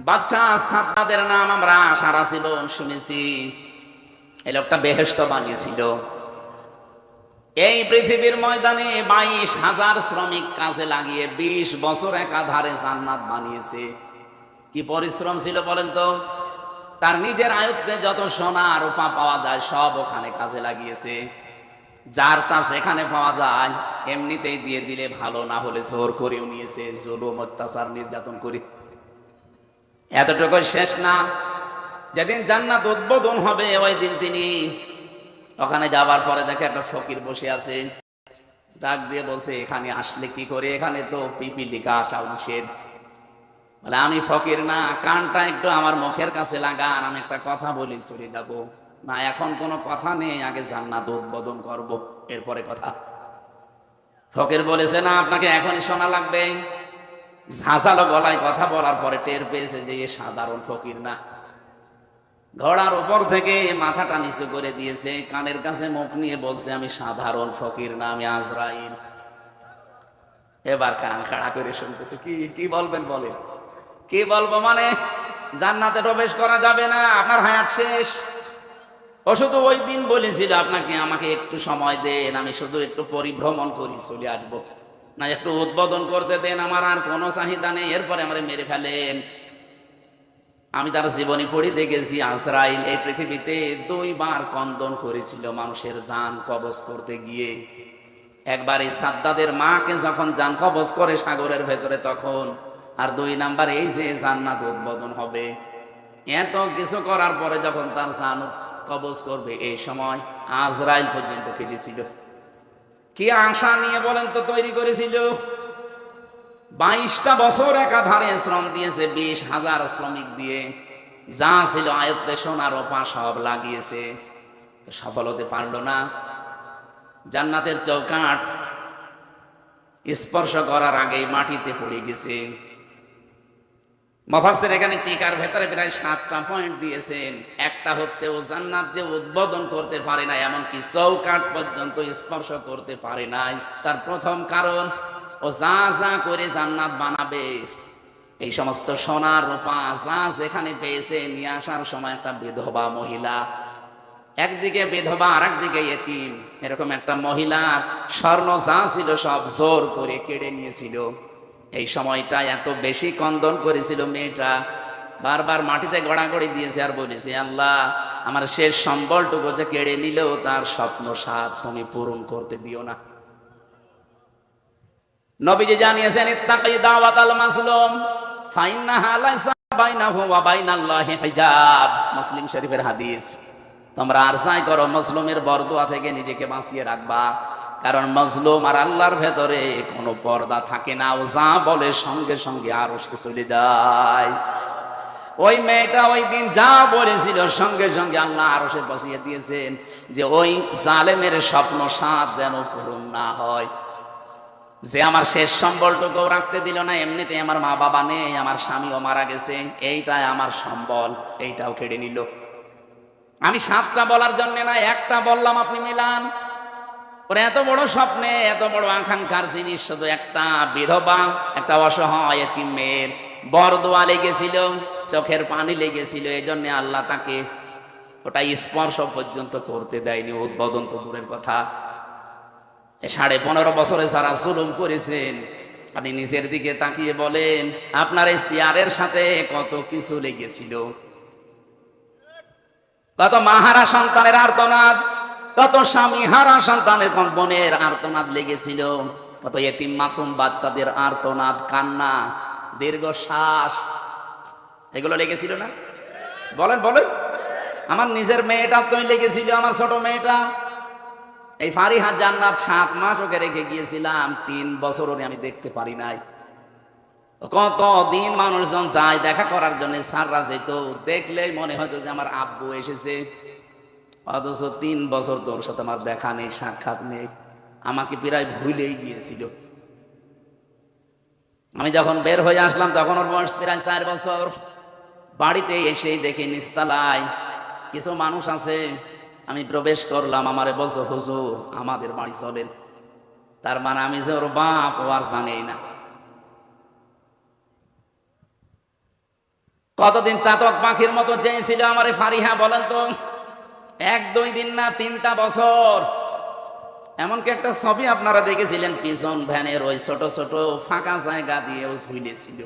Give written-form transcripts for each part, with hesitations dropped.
বাচ্চা সাদ্দাদের নাম আমরা সারা জীবন শুনেছি। এই লোকটা বেহেশত বানিয়েছিল। এই পৃথিবীর ময়দানে 22,000 শ্রমিক কাজে লাগিয়ে 20 বছর একাধারে জান্নাত বানিয়েছে। কি পরিশ্রম ছিল বলেন তো। তার নিজের আয়ত্তে যত সোনা রূপা পাওয়া যায় সব ওখানে কাজে লাগিয়েছে। যারটা যেখানে পাওয়া যায় এমনিতেই দিয়ে দিলে ভালো, না হলে জোর করেও নিয়েছে, জুলুম অত্যাচার নির্যাতন করে। এতটুকু শেষ না, যেদিন জান্নাত উদ্বোধন হবে ওই দিন তিনি ওখানে যাবার পরে দেখে একটা ফকির বসে আছে। ডাক দিয়ে বলছে, এখানে আসলে কি করে? এখানে তো পিপিলিকা আসা নিষেধ। বলে, আমি ফকির না, কানটা একটু আমার মুখের কাছে লাগান, আমি একটা কথা বলি চলে যাবো। না, এখন কোনো কথা নেই, আগে জান্নাত উদ্বোধন করব, এরপরে কথা। ফকির বলেছে, না, আপনাকে এখনই শোনা লাগবে। ঝাঁঝালো গলায় কথা বলার পরে টের পেয়েছে যে এ সাধারণ ফকির না। ঘোড়ার উপর থেকে মাথাটা নিচু করে দিয়েছে, কানের কাছে মুখ নিয়ে বলছে, আমি সাধারণ ফকির না, আমি আজরাইল। এবার কান খাড়া করে শুনতেছে। কি কি বলবেন বলেন? কি বলবো মানে, জান্নাতে প্রবেশ করা যাবে না, আপনার হায়াত শেষ। ও শুধু ওই দিন বলেছিল আপনাকে, আমাকে একটু সময় দেন, আমি শুধু একটু পরিভ্রমণ করি চলে আসবো, না একটু উদ্বোধন করতে দেন, আমার আর কোনো চাহিদা নেই, এরপরে আমার মেরে ফেলেন। আমি তার জীবনী পড়ি দেখেছি, আজরাইল এই পৃথিবীতে 2 বার কন্দন করেছিল মানুষের জান কবজ করতে গিয়ে। একবার এই সাদ্দাদের মাকে যখন জান কবজ করে সাগরের ভেতরে তখন, আর 2 নাম্বার এই যে জান্নাত উদ্বোধন হবে। এত কিছু করার পরে যখন তার জান কবজ করবে এই সময় আজরাইল পর্যন্ত কেঁদেছিল। কি আশা নিয়ে বলেন তো তৈরি করেছিল? 22টা বছর একাধারে শ্রম দিয়েছে, 20,000 শ্রমিক দিয়ে যা ছিল আয়ত্তে সোনা রূপা সব লাগিয়েছে, তো সফল হতে পারলো না। জান্নাতের চৌকাঠ স্পর্শ করার আগেই মাটিতে পড়ে গেছে। মুফাসসির এখানে টিকার ভেতরে প্রায় 7টা পয়েন্ট দিয়েছেন। একটা হচ্ছে, ও জান্নাত যে উদ্বোধন করতে পারে না, এমনকি চৌকাঠ পর্যন্ত স্পর্শ করতে পারে নাই, তার প্রথম কারণ, ও যা যা করে জান্নাত বানাবে এই সমস্ত সোনা রূপা যা যেখানে পেয়েছে নিয়ে আসার সময় একটা বিধবা মহিলা, একদিকে বিধবা আর একদিকে এতিম, এরকম একটা মহিলা স্বর্ণ যা ছিল সব জোর করে কেড়ে নিয়েছিল। এই সময়টা এত বেশি কন্দন করেছিল মেয়েটা, বারবার মাটিতে গড়াগড়ি দিয়েছে আর বলেছে, আল্লাহ, আমার শেষ সম্বলটুকু যে কেড়ে নিলেও তার স্বপ্ন সাধ তুমি পূরণ করতে দিও না। নবীজি জানিয়েছেন, ইত্তাকি দাওয়াতাল মাজলুম ফাইন্নাহা লাইসা বাইনাহু ওয়া বাইনাল্লাহি হিজাব। মুসলিম শরীফের হাদিস। তোমরা আরজাই করো মজলুমের বরদোয়া থেকে নিজেকে বাঁচিয়ে রাখবা, কারণ মজলুম আর আল্লাহর ভেতরে কোনো পর্দা থাকে না, ও যা বলে সঙ্গে সঙ্গে আরশে চলে যায়। ওই মেয়েটা ওই দিন যা বলেছিল সঙ্গে সঙ্গে আল্লাহ আরশে বসিয়ে দিয়েছেন, যে ওই জালেমের স্বপ্ন সাত যেন পূরণ না হয়। যে আমার শেষ সম্বলটুকু রাখতে দিল না, এমনিতে আমার মা বাবা নেই, আমার স্বামীও মারা গেছে, এইটাই আমার সম্বল, এইটাও কেড়ে নিল। আমি 7টা বলার জন্য না, একটা বললাম, আপনি মিলান। ওর এত বড় স্বপ্নে এত বড় আকাঙ্ক্ষার জিনিস শুধু একটা বিধবা, একটা অসহায় এতিম মেয়ের বরদোয়া লেগেছিল, চোখের পানি লেগেছিল, এই জন্য আল্লাহ তাকে ওটা স্পর্শ পর্যন্ত করতে দেয়নি, উদ্বোধন তো দূরের কথা। 15.5 বছরে যারা জুলুম করেছেন, আপনি নিজের দিকে তাকিয়ে বলেন, আপনার এই চেয়ারের সাথে কত কিছু লেগেছিল। কত মাহারা সন্তানের আর্তনাদ, কত স্বামী হারা সন্তানের বোনের আর্তনাদ লেগেছিল, কত এতিম মাসুম বাচ্চাদের আর্তনাদ, কান্না, দীর্ঘশ্বাস, এগুলো লেগেছিল না? বলেন বলেন। আমার নিজের মেয়েটা তো লেগেছিল, আমার ছোট মেয়েটা। এই ফারিহা জান্নাত 7 মাস ওকে রেখে গিয়েছিলাম, 3 বছর ওরে আমি দেখতে পারি নাই। কতদিন মানুষজন যায় দেখা করার জন্য, সাররা যেত, দেখলেই মনে হতো যে আমার আব্বু এসেছে, অথচ 3 বছর তোর সাথে আমার দেখা নেই, সাক্ষাৎ নেই, আমাকে প্রায় ভুলেই গিয়েছিল। আমি যখন বের হয়ে আসলাম তখন ওর বয়স প্রায় 4 বছর। বাড়িতে এসেই দেখি নিচতলায় কিছু মানুষ আছে। আমি প্রবেশ করলাম, আমারে বলছো, হুজুর আমাদের বাড়ি চলেন। তার মানে আমি যে ওর বাপ ও আর জানেই না। কতদিন চাতক পাখির মতো চেয়েছিল আমার ফারিহা বলেন তো? 1-2 দিন না, 3টা বছর। এমনকি একটা ছবি আপনারা দেখেছিলেন, পিছন ভ্যানের ওই ছোট ছোট ফাঁকা জায়গা দিয়েও ঝুলেছিল।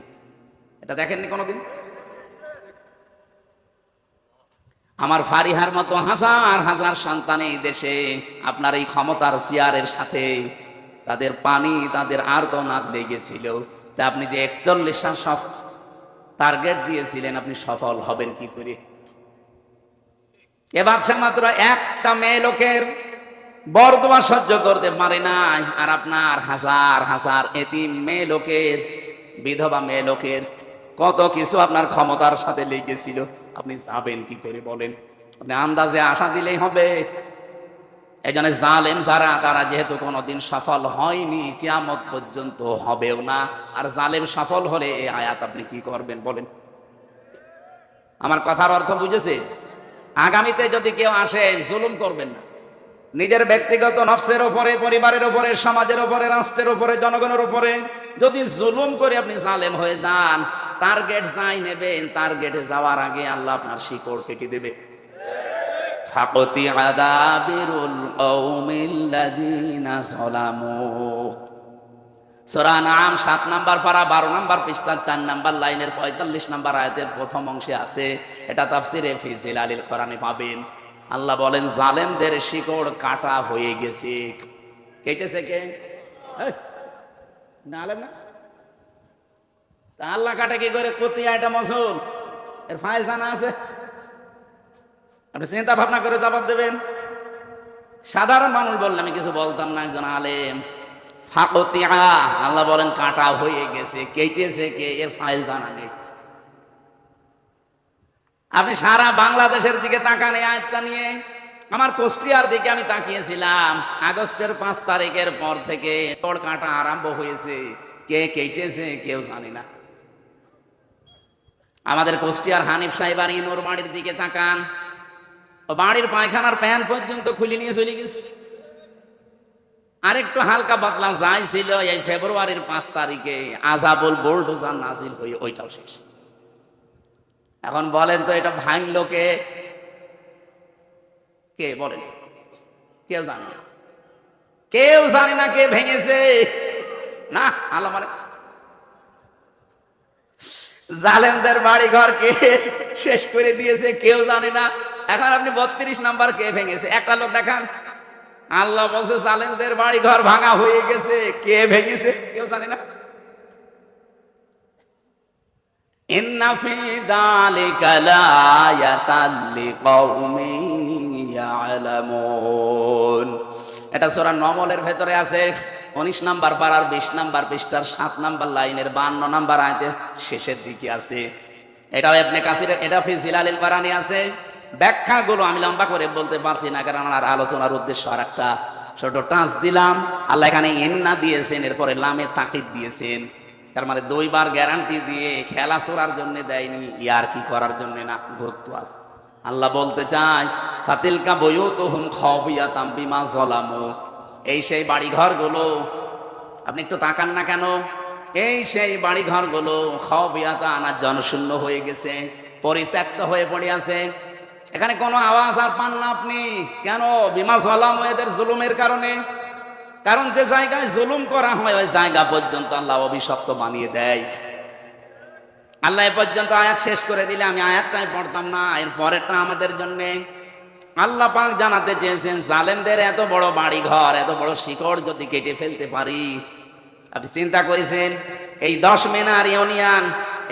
এটা দেখেননি কোনোদিন? আমার ফারিহার মতো হাজার হাজার সন্তান এই দেশে আপনার এই ক্ষমতার চেয়ারের সাথে তাদের পানি, তাদের আর্তনাদ লেগেছিল। তা আপনি যে 41টা সব টার্গেট দিয়েছিলেন, আপনি সফল হবেন কি করে? এ বাদশা মাত্র একটা মেয়ে লোকের বরদোয়া সহ্য করতে পারে নাই, আর আপনার হাজার হাজার এতিম মেয়ে লোকের, বিধবা মেয়ে লোকের কত কিছু আপনার ক্ষমতার সাথে লেগেছিল। আপনি যাবেন কি করে বলেন? আপনি আন্দাজে আশা দিলেই হবে। এই জন্য জালেম যারা, তারা যেহেতু কোনোদিন সফল হয়নি, কিয়ামত পর্যন্ত হবেও না। আর জালেম সফল হলে এই আয়াত আপনি কি করবেন বলেন? আমার কথার অর্থ বুঝেছে? আগামীতে যদি কেউ আসে, জুলুম করবেন না। নিজের ব্যক্তিগত নফসের উপরে, পরিবারের উপরে, সমাজের উপরে, রাষ্ট্রের উপরে, জনগণের উপরে যদি জুলুম করে আপনি জালেম হয়ে যান, টার্গেট যাই নেবেন, টার্গেটে যাওয়ার আগে আল্লাহ আপনার শিকড় কেটে দেবে। ফাকতি আদাবিরুল কওমিল্লাযিনা যালামু। সূরা নাম 7 নম্বর পারা 12 নম্বর পৃষ্ঠা 4 নম্বর লাইনের 45 নম্বর আয়াতের প্রথম অংশে আছে। এটা তাফসিরে ফি জিলালিল কোরআনে পাবেন। আল্লাহ বলেন, জালেমদের শিকড় কাটা হয়ে গেছে। কেটেছে কে? না আলেম না? তা আল্লাহ কাটে কি করে? কতিয়া এটা মসুল, এর ফাইল জানা আছে? আপনি চিন্তা ভাবনা করে জবাব দেবেন। সাধারণ মানুষ বললে আমি কিছু বলতাম না, একজন আলেম। ফাকতিয়া, আল্লাহ বলেন কাটা হয়ে গেছে। কেটেছে কে? এর ফাইল জানা নেই। আপনি সারা বাংলাদেশের দিকে তাকান এই আয়াতটা নিয়ে। আমার কুষ্টিয়ার দিকে আমি তাকিয়েছিলাম। আগস্টের 5 তারিখের পর থেকে তোড় কাটা আরম্ভ হয়েছে। কে কেটেছে কেউ জানি না। আমাদের কুষ্টিয়ার হানিফ সাহেব আর ইনুর বাড়ির দিকে তাকান, ও বাড়ির পায়খানার প্যান পর্যন্ত খুলে নিয়ে চলে গেছে। আরেকটু হালকা পাতলা যাই ছিল এই ফেব্রুয়ারির 5 তারিখে আজাবুল বোল্ডোজার নাজিল হয়ে ওইটাও শেষ। এখন বলেন তো, এটা ভাঙলো কে? কে বলেন? কেউ জানে না। কেউ জানে না কে ভেঙেছে। না আল্লাহ মানে জালেমদের বাড়ি ঘর কে শেষ করে দিয়েছে কেউ জানে না। এখন আপনি 32 নাম্বার কে ভেঙেছে? একটা লোক দেখান। আল্লাহ বলছে জালেমদের বাড়ি ঘর ভাঙা হয়ে গেছে, কে ভেঙেছে কেউ জানে না। ইন্না ফি যালিকা লায়াতাল লিকাউমিন ইয়ালামুন। এটা সূরা নমলের ভেতরে আছে, 19 নাম্বার পারার 20 নাম্বার পৃষ্ঠার 7 নাম্বার লাইনের 52 নাম্বার আয়াতের শেষের দিকে আছে। এটাও ইবনে কাসির, এটা ফি জিলালিল কোরআনে আছে। ব্যাখ্যাগুলো আমি লম্বা করে বলতে পারছি না, কারণ আমার আলোচনার উদ্দেশ্য আর একটা। ছোট টাচ দিলাম। আল্লাহ এখানে ইন্না দিয়েছেন, এরপরে লামে তাকিদ দিয়েছেন। তার মানে 2 বার গ্যারান্টি দিয়ে খেলা ছোড়ার জন্য দেয়নি, ইয়ার কি করার জন্য না, গুরুত্ব আছে। আল্লাহ বলতে চায়, ফাতিলকা বুয়ুতুহুম খাওফিয়াতাম বিমা যালামু। এই সেই বাড়ি ঘরগুলো, আপনি একটু তাকান না কেন? এই সেই বাড়ি ঘরগুলো খাওফিয়াতান, জনশূন্য হয়ে গেছে, পরিত্যক্ত হয়ে পড়ে আছে। এখানে কোনো আওয়াজ আর পান না আপনি। কেন? বিমা যালামু, এদের জুলুমের কারণে। কারণ যে জায়গায় জুলুম করা হয় ওই জায়গা পর্যন্ত আল্লাহ অভিশপ্ত বানিয়ে দেয়। আল্লাহ এ পর্যন্ত আয়াত শেষ করে দিলে আমি আয়াতটাই পড়তাম না, এর পরেরটা আমাদের জন্য। আল্লাহ পাক জানাতে চেয়েছেন, জালেমদের এত বড় বাড়ি ঘর, এত বড় শিকড় যদি কেটে ফেলতে পারি। আপনি চিন্তা করেছেন এই 10 মিনার ইউনিয়ন,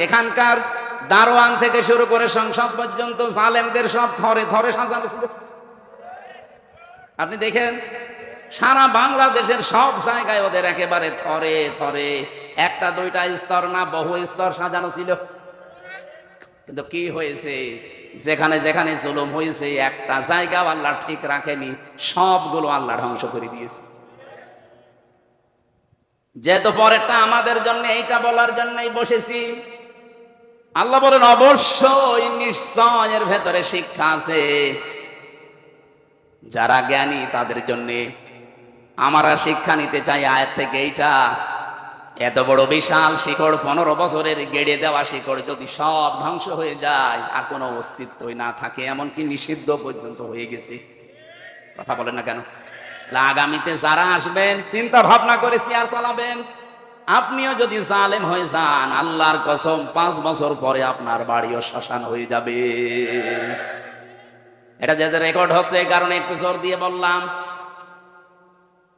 এখানকার দারোয়ান থেকে শুরু করে সংসদ পর্যন্ত জালেমদের সব থরে থরে সাজানো ছিল। আপনি দেখেন সারা বাংলাদেশের সব জায়গায় ওদের একেবারে থরে থরে, 1টা 2টা স্তর না, বহু স্তর সাজানো ছিল। কিন্তু কি হয়েছে? যেখানে যেখানে জুলুম হয়েছে, একটা জায়গাও আল্লাহ ঠিক রাখেনি, সবগুলো আল্লাহ ধ্বংস করে দিয়েছে। যেহেতু পরেরটা আমাদের জন্য, এইটা বলার জন্যই বসেছি। আল্লাহ বলেন, অবশ্যই নিশ্চয় এর ভেতরে শিক্ষা আছে। যারা জ্ঞানী তাদের জন্য। আমরা শিক্ষা নিতে চাই আয়াত থেকে এইটা, এত বড় বিশাল শিকড়, 15 বছরের গেড়ে দেওয়া শিকড় যদি সব ধ্বংস হয়ে যায় আর কোনো অস্তিত্বই না থাকে, এমনকি নিষিদ্ধ পর্যন্ত হয়ে গেছে, কথা বলেন না কেন? আগামীতে যারা আসবেন চিন্তা ভাবনা করে চেয়ার চালাবেন। আপনিও যদি জালেম হয়ে যান, আল্লাহর কসম 5 বছর পরে আপনার বাড়িও শ্মশান হয়ে যাবে। এটা যে রেকর্ড হচ্ছে এই কারণে একটু জোর দিয়ে বললাম।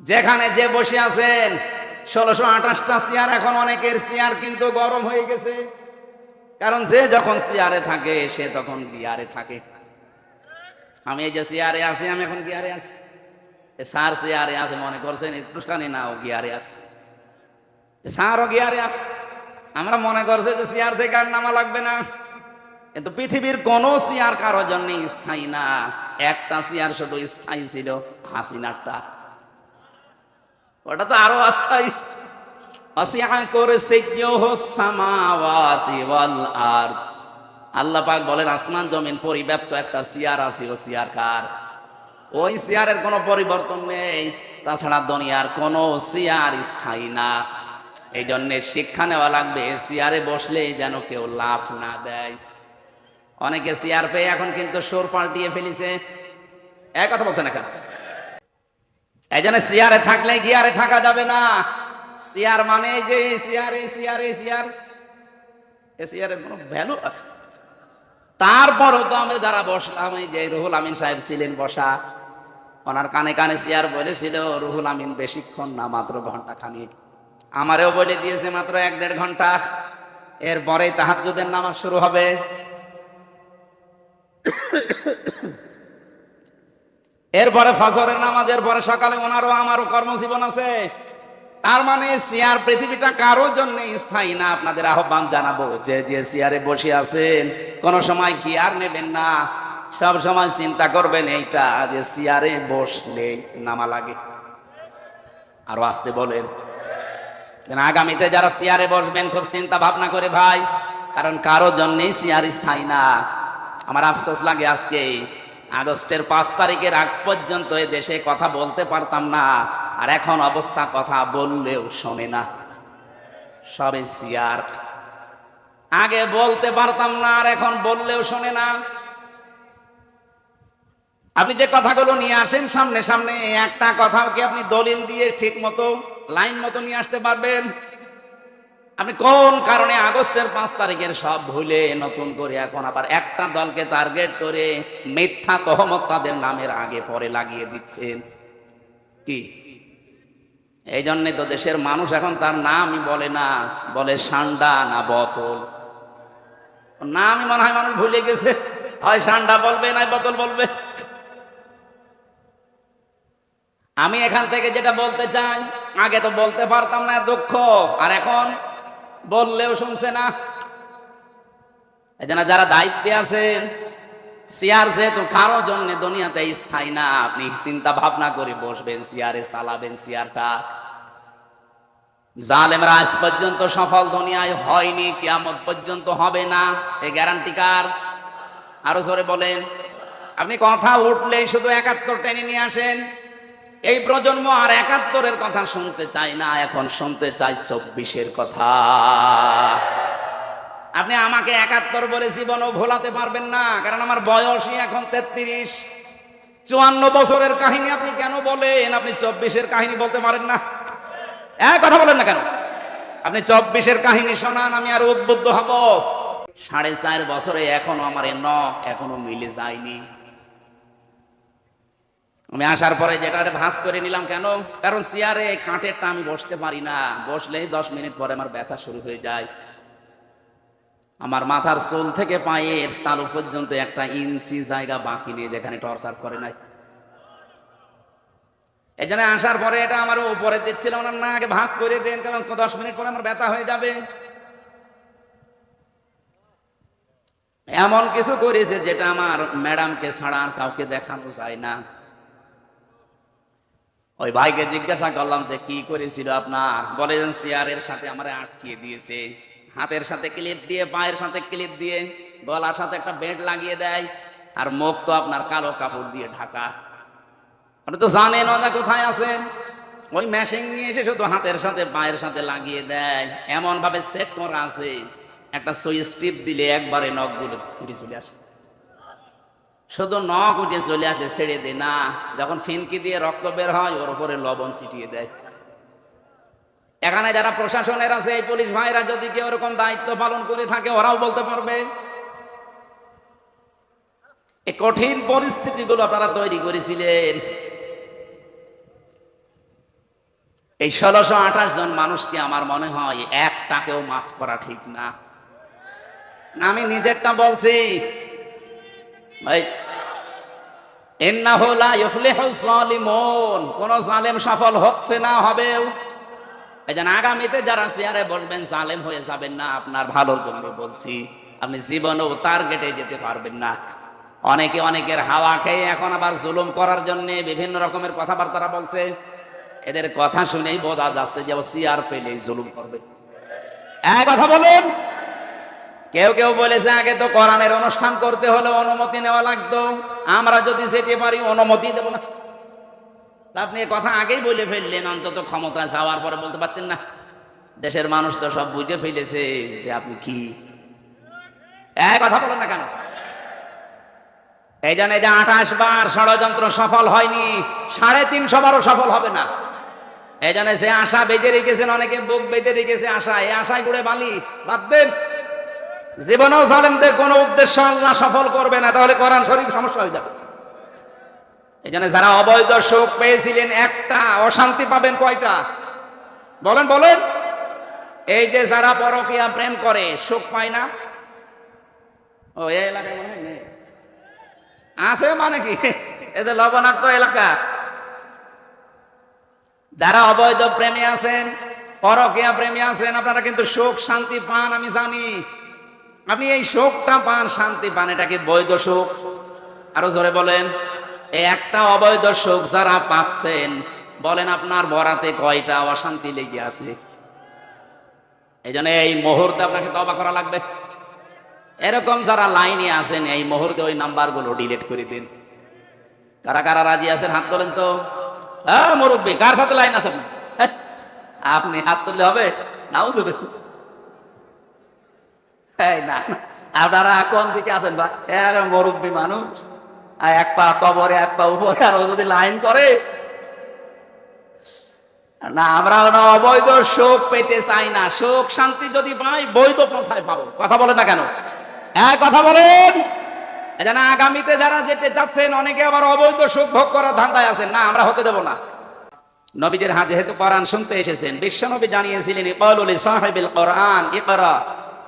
যেখানে যে বসে আছেন 1628টা চেয়ার, এখন অনেকের চেয়ার কিন্তু গরম হয়ে গেছে, কারণ যে যখন চেয়ারে থাকে সে তখন গিয়ারে থাকে। আমি এই যে চেয়ারে আছি, আমি এখন গিয়ারে আছি। স্যার চেয়ারে আছে মনে করছেন একটুখানি, না ও গিয়ারে আছে, স্যারও গিয়ারে আছে। আমরা মনে করছে যে চেয়ার থেকে আর নামা লাগবে না, কিন্তু পৃথিবীর কোন চেয়ার কারোর জন্য স্থায়ী না। একটা চেয়ার শুধু স্থায়ী ছিল, হাসিনারটা, ওটা তো আরো অস্থায়ী। আল্লাহ পাক বলেন আসমান জমিন পরিব্যাপ্ত একটা চেয়ার আছে, ও চেয়ার কার? ওই চেয়ারের কোনো পরিবর্তন নেই। তাছাড়া দুনিয়ার কোনো চেয়ার স্থায়ী না। এই জন্য শিক্ষা নেওয়া লাগবে, চেয়ারে বসলে যেন কেউ লাফ না দেয়। অনেকে চেয়ার পেয়ে এখন কিন্তু সুর পাল্টিয়ে ফেলেছে, এক কথা বলছে না কেন? এই জন্য চেয়ারে থাকলে গিয়ারে থাকা যাবে না। চেয়ার মানে যে চেয়ারের কোনো ভ্যালু আছে। তারপরও তো আমরা যারা বসলাম, এই যে রুহুল আমিন সাহেব ছিলেন বসা, ওনার কানে কানে চেয়ার বলেছিল রুহুল আমিন বেশিক্ষণ না, মাত্র ঘন্টা খানিক। আমারেও বলে দিয়েছে মাত্র 1-1.5 ঘন্টা, এরপরে তাহাজ্জুদের নামাজ শুরু হবে। এরপরে ফজরের নামাজের পরে সকালে ওনারও আমারও কর্মজীবন আছে। তার মানে চেয়ার পৃথিবীটা কারোর জন্য স্থায়ী না। আপনাদের আহ্বান জানাবো, যে যে চেয়ারে বসে আছেন কোনো সময় গিয়ার নেবেন না, সব সময় চিন্তা করবেন এইটা যে চেয়ারে বসলে নামা লাগে। আরো আসতে বলেন, আগামীতে যারা চেয়ারে বসবেন খুব চিন্তা ভাবনা করে ভাই, কারণ কারোর জন্যই চেয়ার স্থায়ী না। আমার আফসোস লাগে, আজকে আগস্টের 5 তারিখের আগ পর্যন্ত এ দেশে কথা বলতে পারতাম না, আর এখন অবস্থা কথা বললেও শোনে না, সবে চেয়ার। আগে বলতে পারতাম না, আর এখন বললেও শোনে না। আপনি যে কথাগুলো নিয়ে আসেন সামনে সামনে, একটা কথাও কি আপনি দলিল দিয়ে ঠিক মতো লাইন মতো নিয়ে আসতে পারবেন? আপনি কোন কারণে আগস্টের 5 তারিখের সব ভুলে নতুন করে এখন আবার একটা দলকে টার্গেট করে মিথ্যা তহমত তাদের নামের আগে পরে লাগিয়ে দিচ্ছেন? কি এই জন্যে তো দেশের মানুষ এখন তার নামই বলে না, বলে সান্ডা না বোতল। নামই মনে হয় মানুষ ভুলে গেছে, হয় সান্ডা বলবে না বোতল বলবে। আমি এখান থেকে যেটা বলতে চাই, আগে তো বলতে পারতাম না, দুঃখ, আর এখন বললেও শুনছে না। এই জন্য যারা দায়িত্বে আছেন, চেয়ার যেহেতু কারোর জন্য দুনিয়াতে স্থায়ী না, আপনি চিন্তা ভাবনা করে বসবেন, চেয়ারে চালাবেন চেয়ারটা। জালেমরা আজ পর্যন্ত সফল দুনিয়ায় হয়নি, কিয়ামত পর্যন্ত হবে না, এই গ্যারান্টি কার? আরো জোরে বলেন। আপনি কথা উঠলেই শুধু 71 টেনে নিয়ে আসেন। এই প্রজন্ম আর 71-এর কথা শুনতে চায় না, এখন শুনতে চায় 24-এর কথা। আপনি আমাকে 71 বলে জীবনও ভোলাতে পারবেন না, কারণ আমার বয়সই এখন 33। 54 বছরের কাহিনী আপনি কেন বলেন? আপনি 24-এর কাহিনী বলতে পারেন না? কথা বলেন না কেন? আপনি 24-এর কাহিনী শোনান, আমি আর উদ্বুদ্ধ হব। 4.5 বছরে এখনো আমার নখ এখনো মিলে যায়নি। আমি আসার পরে যেটা ভাঁজ করে নিলাম, কেন? কারণ চেয়ারে কাঠেরটা আমি বসতে পারি না, বসলেই 10 মিনিট পরে আমার ব্যথা শুরু হয়ে যায়। আমার মাথার চুল থেকে পায়ের তালু পর্যন্ত 1 ইঞ্চি জায়গা বাকি নেই যেখানে টর্চার করে নাই। এই জন্য আসার পরে এটা আমার উপরে দিচ্ছিলাম না, আগে ভাঁজ করে দেন, কারণ 10 মিনিট পরে আমার ব্যথা হয়ে যাবে। এমন কিছু করেছে যেটা আমার ম্যাডামকে ছাড়া আর কাউকে দেখানো যায় না। ওই ভাইকে জিজ্ঞাসা করলাম যে কি করেছিল আপনার, বলেন চেয়ারের সাথে আমারে আটকিয়ে দিয়েছে, হাতের সাথে ক্লিপ দিয়ে, পায়ের সাথে ক্লিপ দিয়ে, গলার সাথে একটা বেল্ট লাগিয়ে দেয়, আর মুখ তো আপনার কালো কাপড় দিয়ে ঢাকা। আপনি তো জানেন ওরা কোথায় আছেন। ওই মেশিন নিয়ে এসে শুধু হাতের সাথে পায়ের সাথে লাগিয়ে দেয়, এমন ভাবে সেট করা আছে একটা সুইচ টিপ দিলে একবারে নখগুলো উঠে চলে আসে। শুধু নখ উঠে চলে আসে, ছেড়ে দেয় না। যখন ফিনকি দিয়ে রক্ত বের হয় ওর উপরে লবণ ছিটিয়ে দেয়। এখানে যারা প্রশাসনের আছে, এই পুলিশ ভাইরা যদি কেউ এরকম দায়িত্ব পালন করে থাকে ওরাও বলতে পারবে। এই কঠিন পরিস্থিতিগুলো আপনারা তৈরি করেছিলেন। এই 1628 জন মানুষকে আমার মনে হয় একটাকেও মাফ করা ঠিক না। আমি নিজেরটা বলছি ভাই, ইন্নাহু লা ইফলিহুজ জালিমুন, কোন জালেম সফল হচ্ছে না, হবেও। এই জন্য আগামীতে যারা চেয়ারে বলবেন জালেম হয়ে যাবেন না, আপনার ভালোর জন্য বলছি, আপনি জীবনেও টার্গেটে যেতে পারবেন না। অনেকে অনেকের হাওয়া খেয়ে এখন আবার জুলুম করার জন্য বিভিন্ন রকমের কথাবার্তা বলছে। এদের কথা শুনেই বোঝা যাচ্ছে যে ও চেয়ার পেলেই জুলুম করবে। এক কথা বলুন, কেউ কেউ বলেছে আগে তো কোরআনের অনুষ্ঠান করতে হলে অনুমতি নেওয়া লাগতো, আমরা যদি যেতে পারি অনুমতি দেব না। আপনি এ কথা আগেই বলে ফেললেন, অন্তত ক্ষমতা যাওয়ার পরে বলতে পারতেন না? দেশের মানুষ তো সব বুঝে ফেলেছে যে আপনি কি। এক কথা বলেন না কেন? এই জন্য যে 28 বার ষড়যন্ত্র সফল হয়নি, 350 বারও সফল হবে না। এই জন্য যে আশা বেঁধে রেখেছেন, অনেকে বুক বেঁধে রেখেছে আশা, এই আশায় করে বালি বাদ দেন। জীবনেও জালেমদের কোন উদ্দেশ্য আল্লাহ সফল করবে না, তাহলে কোরআন শরীফ সমস্যা হয়ে যাবে। এই জন্য যারা অবৈধ সুখ পেয়েছিলেন, একটা অশান্তি পাবেন কয়টা? বলেন বলেন। এই যে যারা পরকীয়া প্রেম করে সুখ পায় না, ও এই এলাকায় মনে হয় নেই আছে, মানে কি এদের লবণাক্ত এলাকা। যারা অবৈধ প্রেমে আছেন, পরকীয়া প্রেমে আছেন, আপনারা কিন্তু সুখ শান্তি পান, আমি জানি। আপনি এই সুখটা পান, শান্তি পান, এটা কি বৈধ সুখ? আরো জোরে বলেন। এই একটা অবৈধ সুখ যারা পাচ্ছেন, বলেন আপনার বরাতে কয়টা অশান্তি লেগে আছে? এই জন্য এই মুহূর্তে আপনাকে তওবা করা লাগবে। এরকম যারা লাইনে আছেন, এই মুহূর্তে ওই নাম্বারগুলো ডিলিট করে দিন। কারা কারা রাজি আছেন হাত তোলেন তো। হ্যাঁ মুরব্বী, কার সাথে লাইন আছে আপনি? আপনি হাত তুললে হবে না? এই না, আপনারা কোন দিকে আছেন বা? মুরব্বী মানুষ, আর এক পা কবরে এক পা উপরে, আর যদি লাইন করে না। আমরা অবৈধ সুখ পেতে চাই না, সুখ শান্তি যদি পাই বৈধ পন্থায় পাবো। কথা বলেন না কেন? এক কথা বলেন। এজন্য আগামীতে যারা যেতে চাচ্ছেন, অনেকে আবার অবৈধ সুখ ভোগ করার ধান্দায় আছেন, না আমরা হতে দেব না। নবীদের হাতে যেহেতু কোরআন শুনতে এসেছেন, বিশ্বনবী জানিয়েছিলেন ইকালু লিসাহিবিল কোরআন ইকরা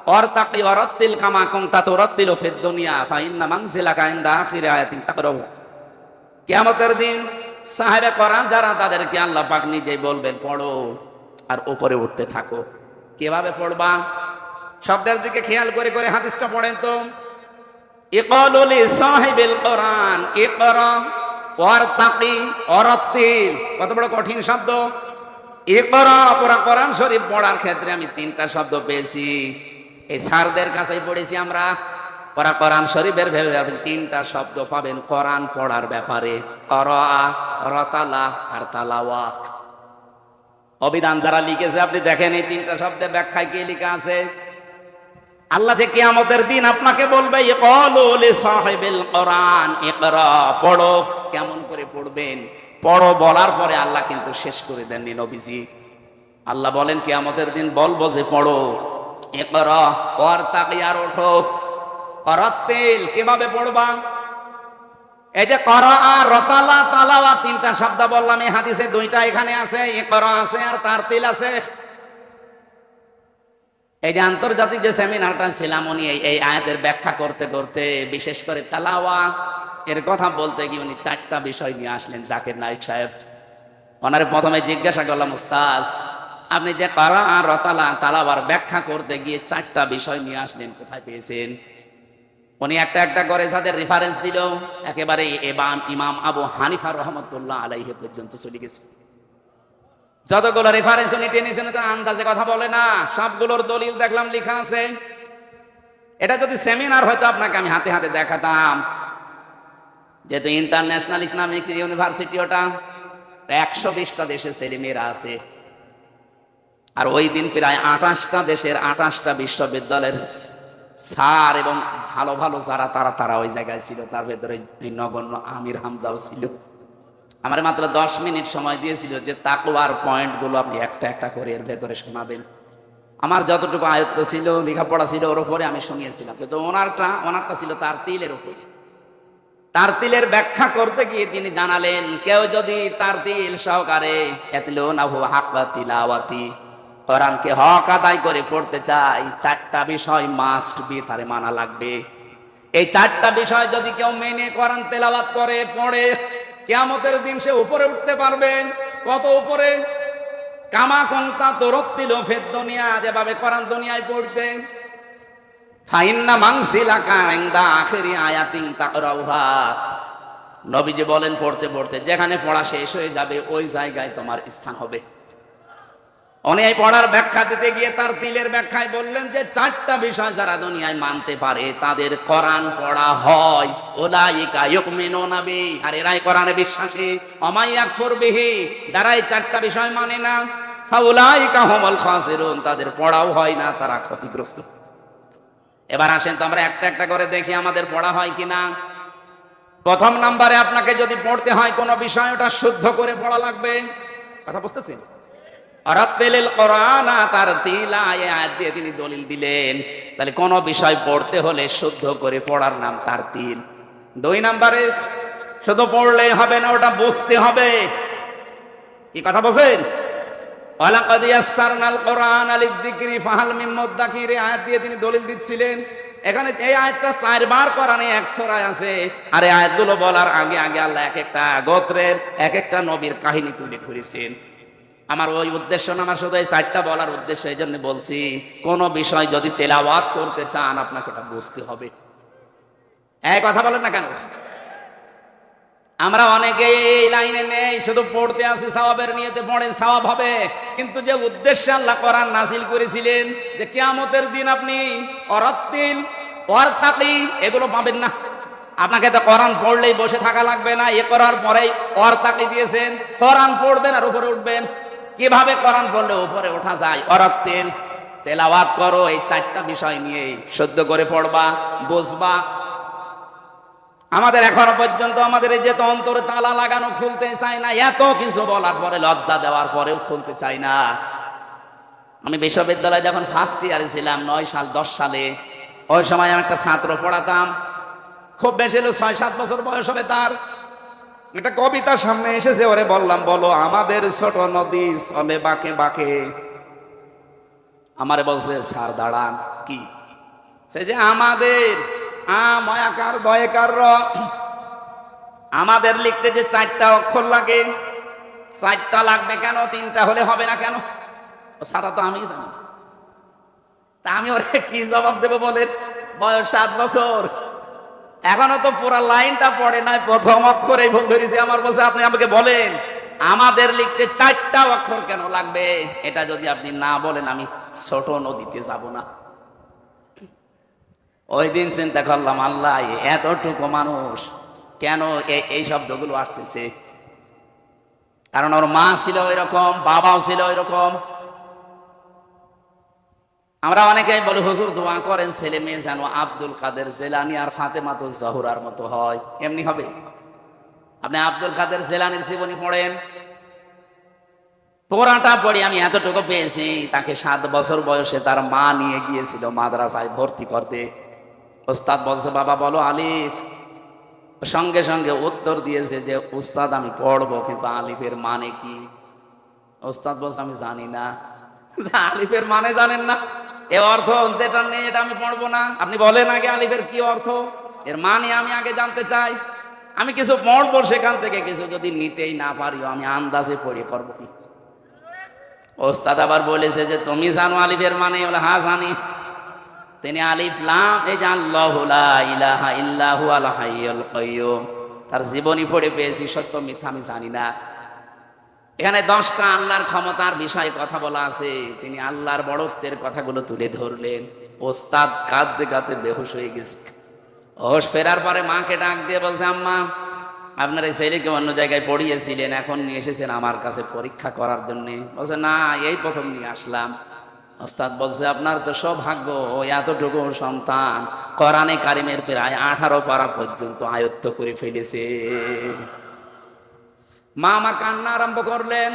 ওয়ারতাকি ওয়ারাত্তিল কামা কুনতা তুরাত্তিলু ফিদ দুনিয়া ফাইন্না মানজিলাকা ইনদা আখিরি আয়াতিন তাকরাহু। কিয়ামতের দিন সাহেবে কোরআন যারা, তাদেরকে আল্লাহ পাক নিজেই বলবেন পড়ো আর উপরে উঠতে থাকো। কিভাবে পড়বা? শব্দের দিকে খেয়াল করে করে হাদিসটা পড়েন তো। ইকালু লিসাহিবিল কোরআন ইকরা ওয়ারতাকি ওয়ারাত্তিল, কত বড় কঠিন শব্দ। ইকরা, কোরআন শরীফ পড়ার ক্ষেত্রে আমি 3টা শব্দ পেয়েছি, এই স্যারদের কাছেই পড়েছি আমরা। কোরআন শরীফের ভেবে 3টা শব্দ পাবেন কোরআন পড়ার ব্যাপারে, করা, রতালা আর তালাওয়াত। অভিধান যারা লিখেছে আপনি দেখেন, এই 3টা শব্দের ব্যাখ্যায় কি লেখা আছে। আল্লাহ যে কিয়ামতের দিন আপনাকে বলবে ইকালু লিসাহিবিল কোরআন ইকরা, পড়ো। কেমন করে পড়বেন? পড়ো বলার পরে আল্লাহ কিন্তু শেষ করে দেননি নবীজি। আল্লাহ বলেন কিয়ামতের দিন বলবো যে পড়ো, ইকরা ওয়ারতাকি, আর ওঠো, ওয়ারাত্তিল, কিভাবে পড়বা? এই যে করা, রতালা, তালাওয়া 3টা শব্দ বললাম, এই হাদিসে 2টা এখানে আছে, ইকরা আছে আর তারতিল আছে। এই যে আন্তর্জাতিক যে সেমিনারটা ছিলাম, উনি এই আয়াতের ব্যাখ্যা করতে করতে, বিশেষ করে তালাওয়া এর কথা বলতে গিয়ে উনি 4টা বিষয় নিয়ে আসলেন। জাকির নাইক সাহেব, ওনারে প্রথমে জিজ্ঞাসা করলাম, উস্তাজ আপনি যে করা আর রতালা তালাওয়ার ব্যাখ্যা করতে গিয়ে 4টা বিষয় নিয়ে আসলেন, কোথায় পেয়েছেন? উনি একটা একটা করে যাদের রেফারেন্স দিল, একেবারে ইমাম আবু হানিফা রহমতুল্লাহ আলাইহি পর্যন্ত চলে গেছে। যতগুলো রেফারেন্স উনি টেনেছেন, তো আন্দাজে কথা বলে না, সবগুলোর দলিল দেখলাম লেখা আছে। এটা যদি সেমিনার হয়তো আপনাকে আমি হাতে হাতে দেখাতাম, যেহেতু ইন্টারন্যাশনাল ইসলামিক ইউনিভার্সিটি ওটা, 120টা দেশে ছেলেমেয়েরা আছে। আর ওই দিন প্রায় 28টা দেশের 28টা বিশ্ববিদ্যালয়ের স্যার এবং ভালো ভালো যারা তারা ওই জায়গায় ছিল। তার ভেতরে এই নগণ্য আমির হামজাও ছিল। আমার মাত্র 10 মিনিট সময় দিয়েছিল যে তাকওয়ার পয়েন্টগুলো আপনি একটা একটা করে এর ভেতরে শোনাবেন। আমার যতটুকু আয়ত্ত ছিল, লেখাপড়া ছিল, ওর উপরে আমি শুনিয়েছিলাম। কিন্তু ওনারটা ছিল তার তিলের উপরে। তার তিলের ব্যাখ্যা করতে গিয়ে তিনি জানালেন, কেউ যদি তার তিল সহকারে ইয়াতলুনাহু হাক্কা তিলাওয়াতি, কোরআনকে হক আদায় করে পড়তে চাই, 4টা বিষয় মাস্ট বি, তারে মানা লাগবে। এই 4টা বিষয় যদি কেউ মেনে কোরআন তেলাওয়াত করে পড়ে, কিয়ামতের দিন সে উপরে উঠতে পারবে। কত উপরে? কামা কুনতা তুরাত্তিলু ফিদ দুনিয়া, যেভাবে কোরআন দুনিয়ায় পড়তে। ফাইন্না মানসিলাকা ইনদা আখিরি আয়াতিন তাকরাউহা, নবীজি বলেন পড়তে পড়তে যেখানে পড়া শেষ হয়ে যাবে ওই জায়গায় তোমার স্থান হবে। উনি এই পড়ার ব্যাখ্যা দিতে গিয়ে তার তিলের ব্যাখ্যায় বললেন যে 4টা বিষয় যারা দুনিয়ায় মানতে পারে তাদের কোরআন পড়া হয়। উলাইকা ইউমিনুনা বি, আর এরাই কোরআনে বিশ্বাসী। ওমাই ইয়াকফুর বিহি, যারা এই 4টা বিষয় মানে না, ফাউলাইকা হুমুল খাসিরুন, তাদের পড়াও হয় না, তারা ক্ষতিগ্রস্ত। এবার আসেন তো আমরা একটা একটা করে দেখি আমাদের পড়া হয় কিনা। প্রথম নম্বরে আপনাকে যদি পড়তে হয় কোনো বিষয়, ওটা শুদ্ধ করে পড়া লাগবে। কথা বুঝতেছেন? রাত্তিলিল কোরআনা তারতিলা, এই আয়াত দিয়ে তিনি দলিল দিলেন। তাহলে কোন বিষয় পড়তে হলে শুদ্ধ করে পড়ার নাম তারতিল। 2 নম্বরে শুধু পড়লেই হবে না, ওটা বুঝতে হবে। কি কথা বলছেন? ওয়ালাকাদ ইয়াসসারনাল কোরআনা লিযিকরি ফাহাল মিন মুদ্দাকির, আয়াত দিয়ে তিনি দলিল দিচ্ছিলেন। এখানে এই আয়াতটা 4 বার কোরআনে 1 সূরায় আছে। আর এই আয়াতগুলো বলার আগে আগে আল্লাহ এক একটা গোত্রের এক একটা নবীর কাহিনী তুলে ধরেছেন। আমার ওই উদ্দেশ্য না, আমার শুধু এই 4টা বলার উদ্দেশ্য। এই জন্য বলছি, কোন বিষয় যদি তেলাওয়াত করতে চান আপনাকে ওটা বুঝতে হবে। এই কথা বলেন না কেন? আমরা অনেকে এই লাইনে নেই, শুধু পড়তে আসি, সওয়াবের নিয়তে পড়েন, সওয়াব হবে। কিন্তু যে উদ্দেশ্যে আল্লাহ কোরআন নাযিল করেছিলেন যে কিয়ামতের দিন আপনি অরাত্তিল ওয়ারতাকি এগুলো পাবেন না। আপনাকে তো কোরআন পড়লেই বসে থাকা লাগবে না, এ করার পরেই ওয়ারতাকি দিয়েছেন, কোরআন পড়বেন আর উপরে উঠবেন। কিভাবে কোরআন পড়লে উপরে ওঠা যায়? অরাত্তিল, তেলাওয়াত করো, এই 4টা বিষয় নিয়ে শুদ্ধ করে পড়বা, বুঝবা। আমাদের এখনো পর্যন্ত আমাদের এই যে অন্তরে তালা লাগানো খুলতে চায় না, এত কিছু বলার পরে, লজ্জা দেওয়ার পরেও খুলতে চাই না। আমি বিশ্ববিদ্যালয়ে যখন ফার্স্ট ইয়ারে ছিলাম 9-10 সালে, ওই সময় আমি একটা ছাত্র পড়াতাম, খুব বেশি হলো 6-7 বছর বয়স হবে তার। একটা কবিতা সামনে এসেছে, ওরে বললাম, বলো আমাদের ছোট নদী চলে বাঁকে বাঁকে। আমারে বলছে, স্যার দাঁড়ান। কি? সে যে আমাদের মায়াকার দয়াকার র, আমাদের লিখতে যে 4টা অক্ষর লাগে, 4টা লাগবে কেন? 3টা হলে হবে না কেন? ও সারা তো আমি জানি। তা আমি ওরে কি জবাব দেবো বলেন? বয়স 7 বছর, এখনো তো পুরা লাইনটা পড়ে নাই, প্রথম অক্ষরেই ভুল ধরেছি। আমার বলছে, আপনি আমাকে বলেন আমাদের লিখতে 4টা অক্ষর কেন লাগবে? এটা যদি আপনি না বলেন আমি ছোট নদীতে যাব না। ওই দিন চিন্তা করলাম, আল্লাহ এতটুকু মানুষ কেন এই শব্দগুলো আসতেছে? কারণ ওর মা ছিল এরকম, বাবাও ছিল এরকম। আমরা অনেকেই বলি, হুজুর দোয়া করেন ছেলে মেয়ে যেন আব্দুল কাদের জেলানি আর ফাতেমাতুজ জোহরার মতো হয়। এমনি হবে? আপনি আব্দুল কাদের জেলানির জীবনী পড়েন, পুরাটা পড়ি আমি এতটুকু পেয়েছি, তাকে 7 বছর বয়সে তার মা নিয়ে গিয়েছিল মাদ্রাসায় ভর্তি করতে। ওস্তাদ বলছে, বাবা বলো আলিফ। সঙ্গে সঙ্গে উত্তর দিয়েছে যে উস্তাদ আমি পড়বো, কিন্তু আলিফের মানে কি? ওস্তাদ বলছে, আমি জানি না। আলিফের মানে জানেন না? এর অর্থ যেটা নেই এটা আমি পড়বো না। আপনি বলেন আগে আলিফের কি অর্থ, এর মানে আমি আগে জানতে চাই। আমি কিছু পড়বো সেখান থেকে, কিছু যদি নিতেই না পারিও আমি আন্দাজে পড়ে করবো কি? ওস্তাদ আবার বলেছে যে তুমি জানো আলিফের মানে? বলে হ্যাঁ জানি। তিনি আলিফ লাম, এই যে আল্লাহু লা ইলাহা ইল্লা হুয়াল হাইয়ুল কাইয়্যুম, তার জীবনী পড়ে পেয়েছি। সত্য মিথ্যা আমি জানি না। এখানে 10টা আল্লাহর ক্ষমতার বিষয়ে কথা বলা আছে। তিনি আল্লাহর বড়ত্বের কথাগুলো তুলে ধরলেন। ওস্তাদ কাঁদতে কাঁদতে বেহুশ হয়ে গেছে। হোশ ফেরার পরে মাকে ডাক দিয়ে বলছে, আম্মা আপনার এই ছেলেকে অন্য জায়গায় পড়িয়েছিলেন, এখন নিয়ে এসেছেন আমার কাছে পরীক্ষা করার জন্যে। বলছে না, এই প্রথম নিয়ে আসলাম। ওস্তাদ বলছে আপনার তো সৌভাগ্য, এতটুকু সন্তান কোরআনে কারিমের প্রায় 18 পারা পর্যন্ত আয়ত্ত করে ফেলেছে। মা আমার কান্না আরম্ভ করলেন।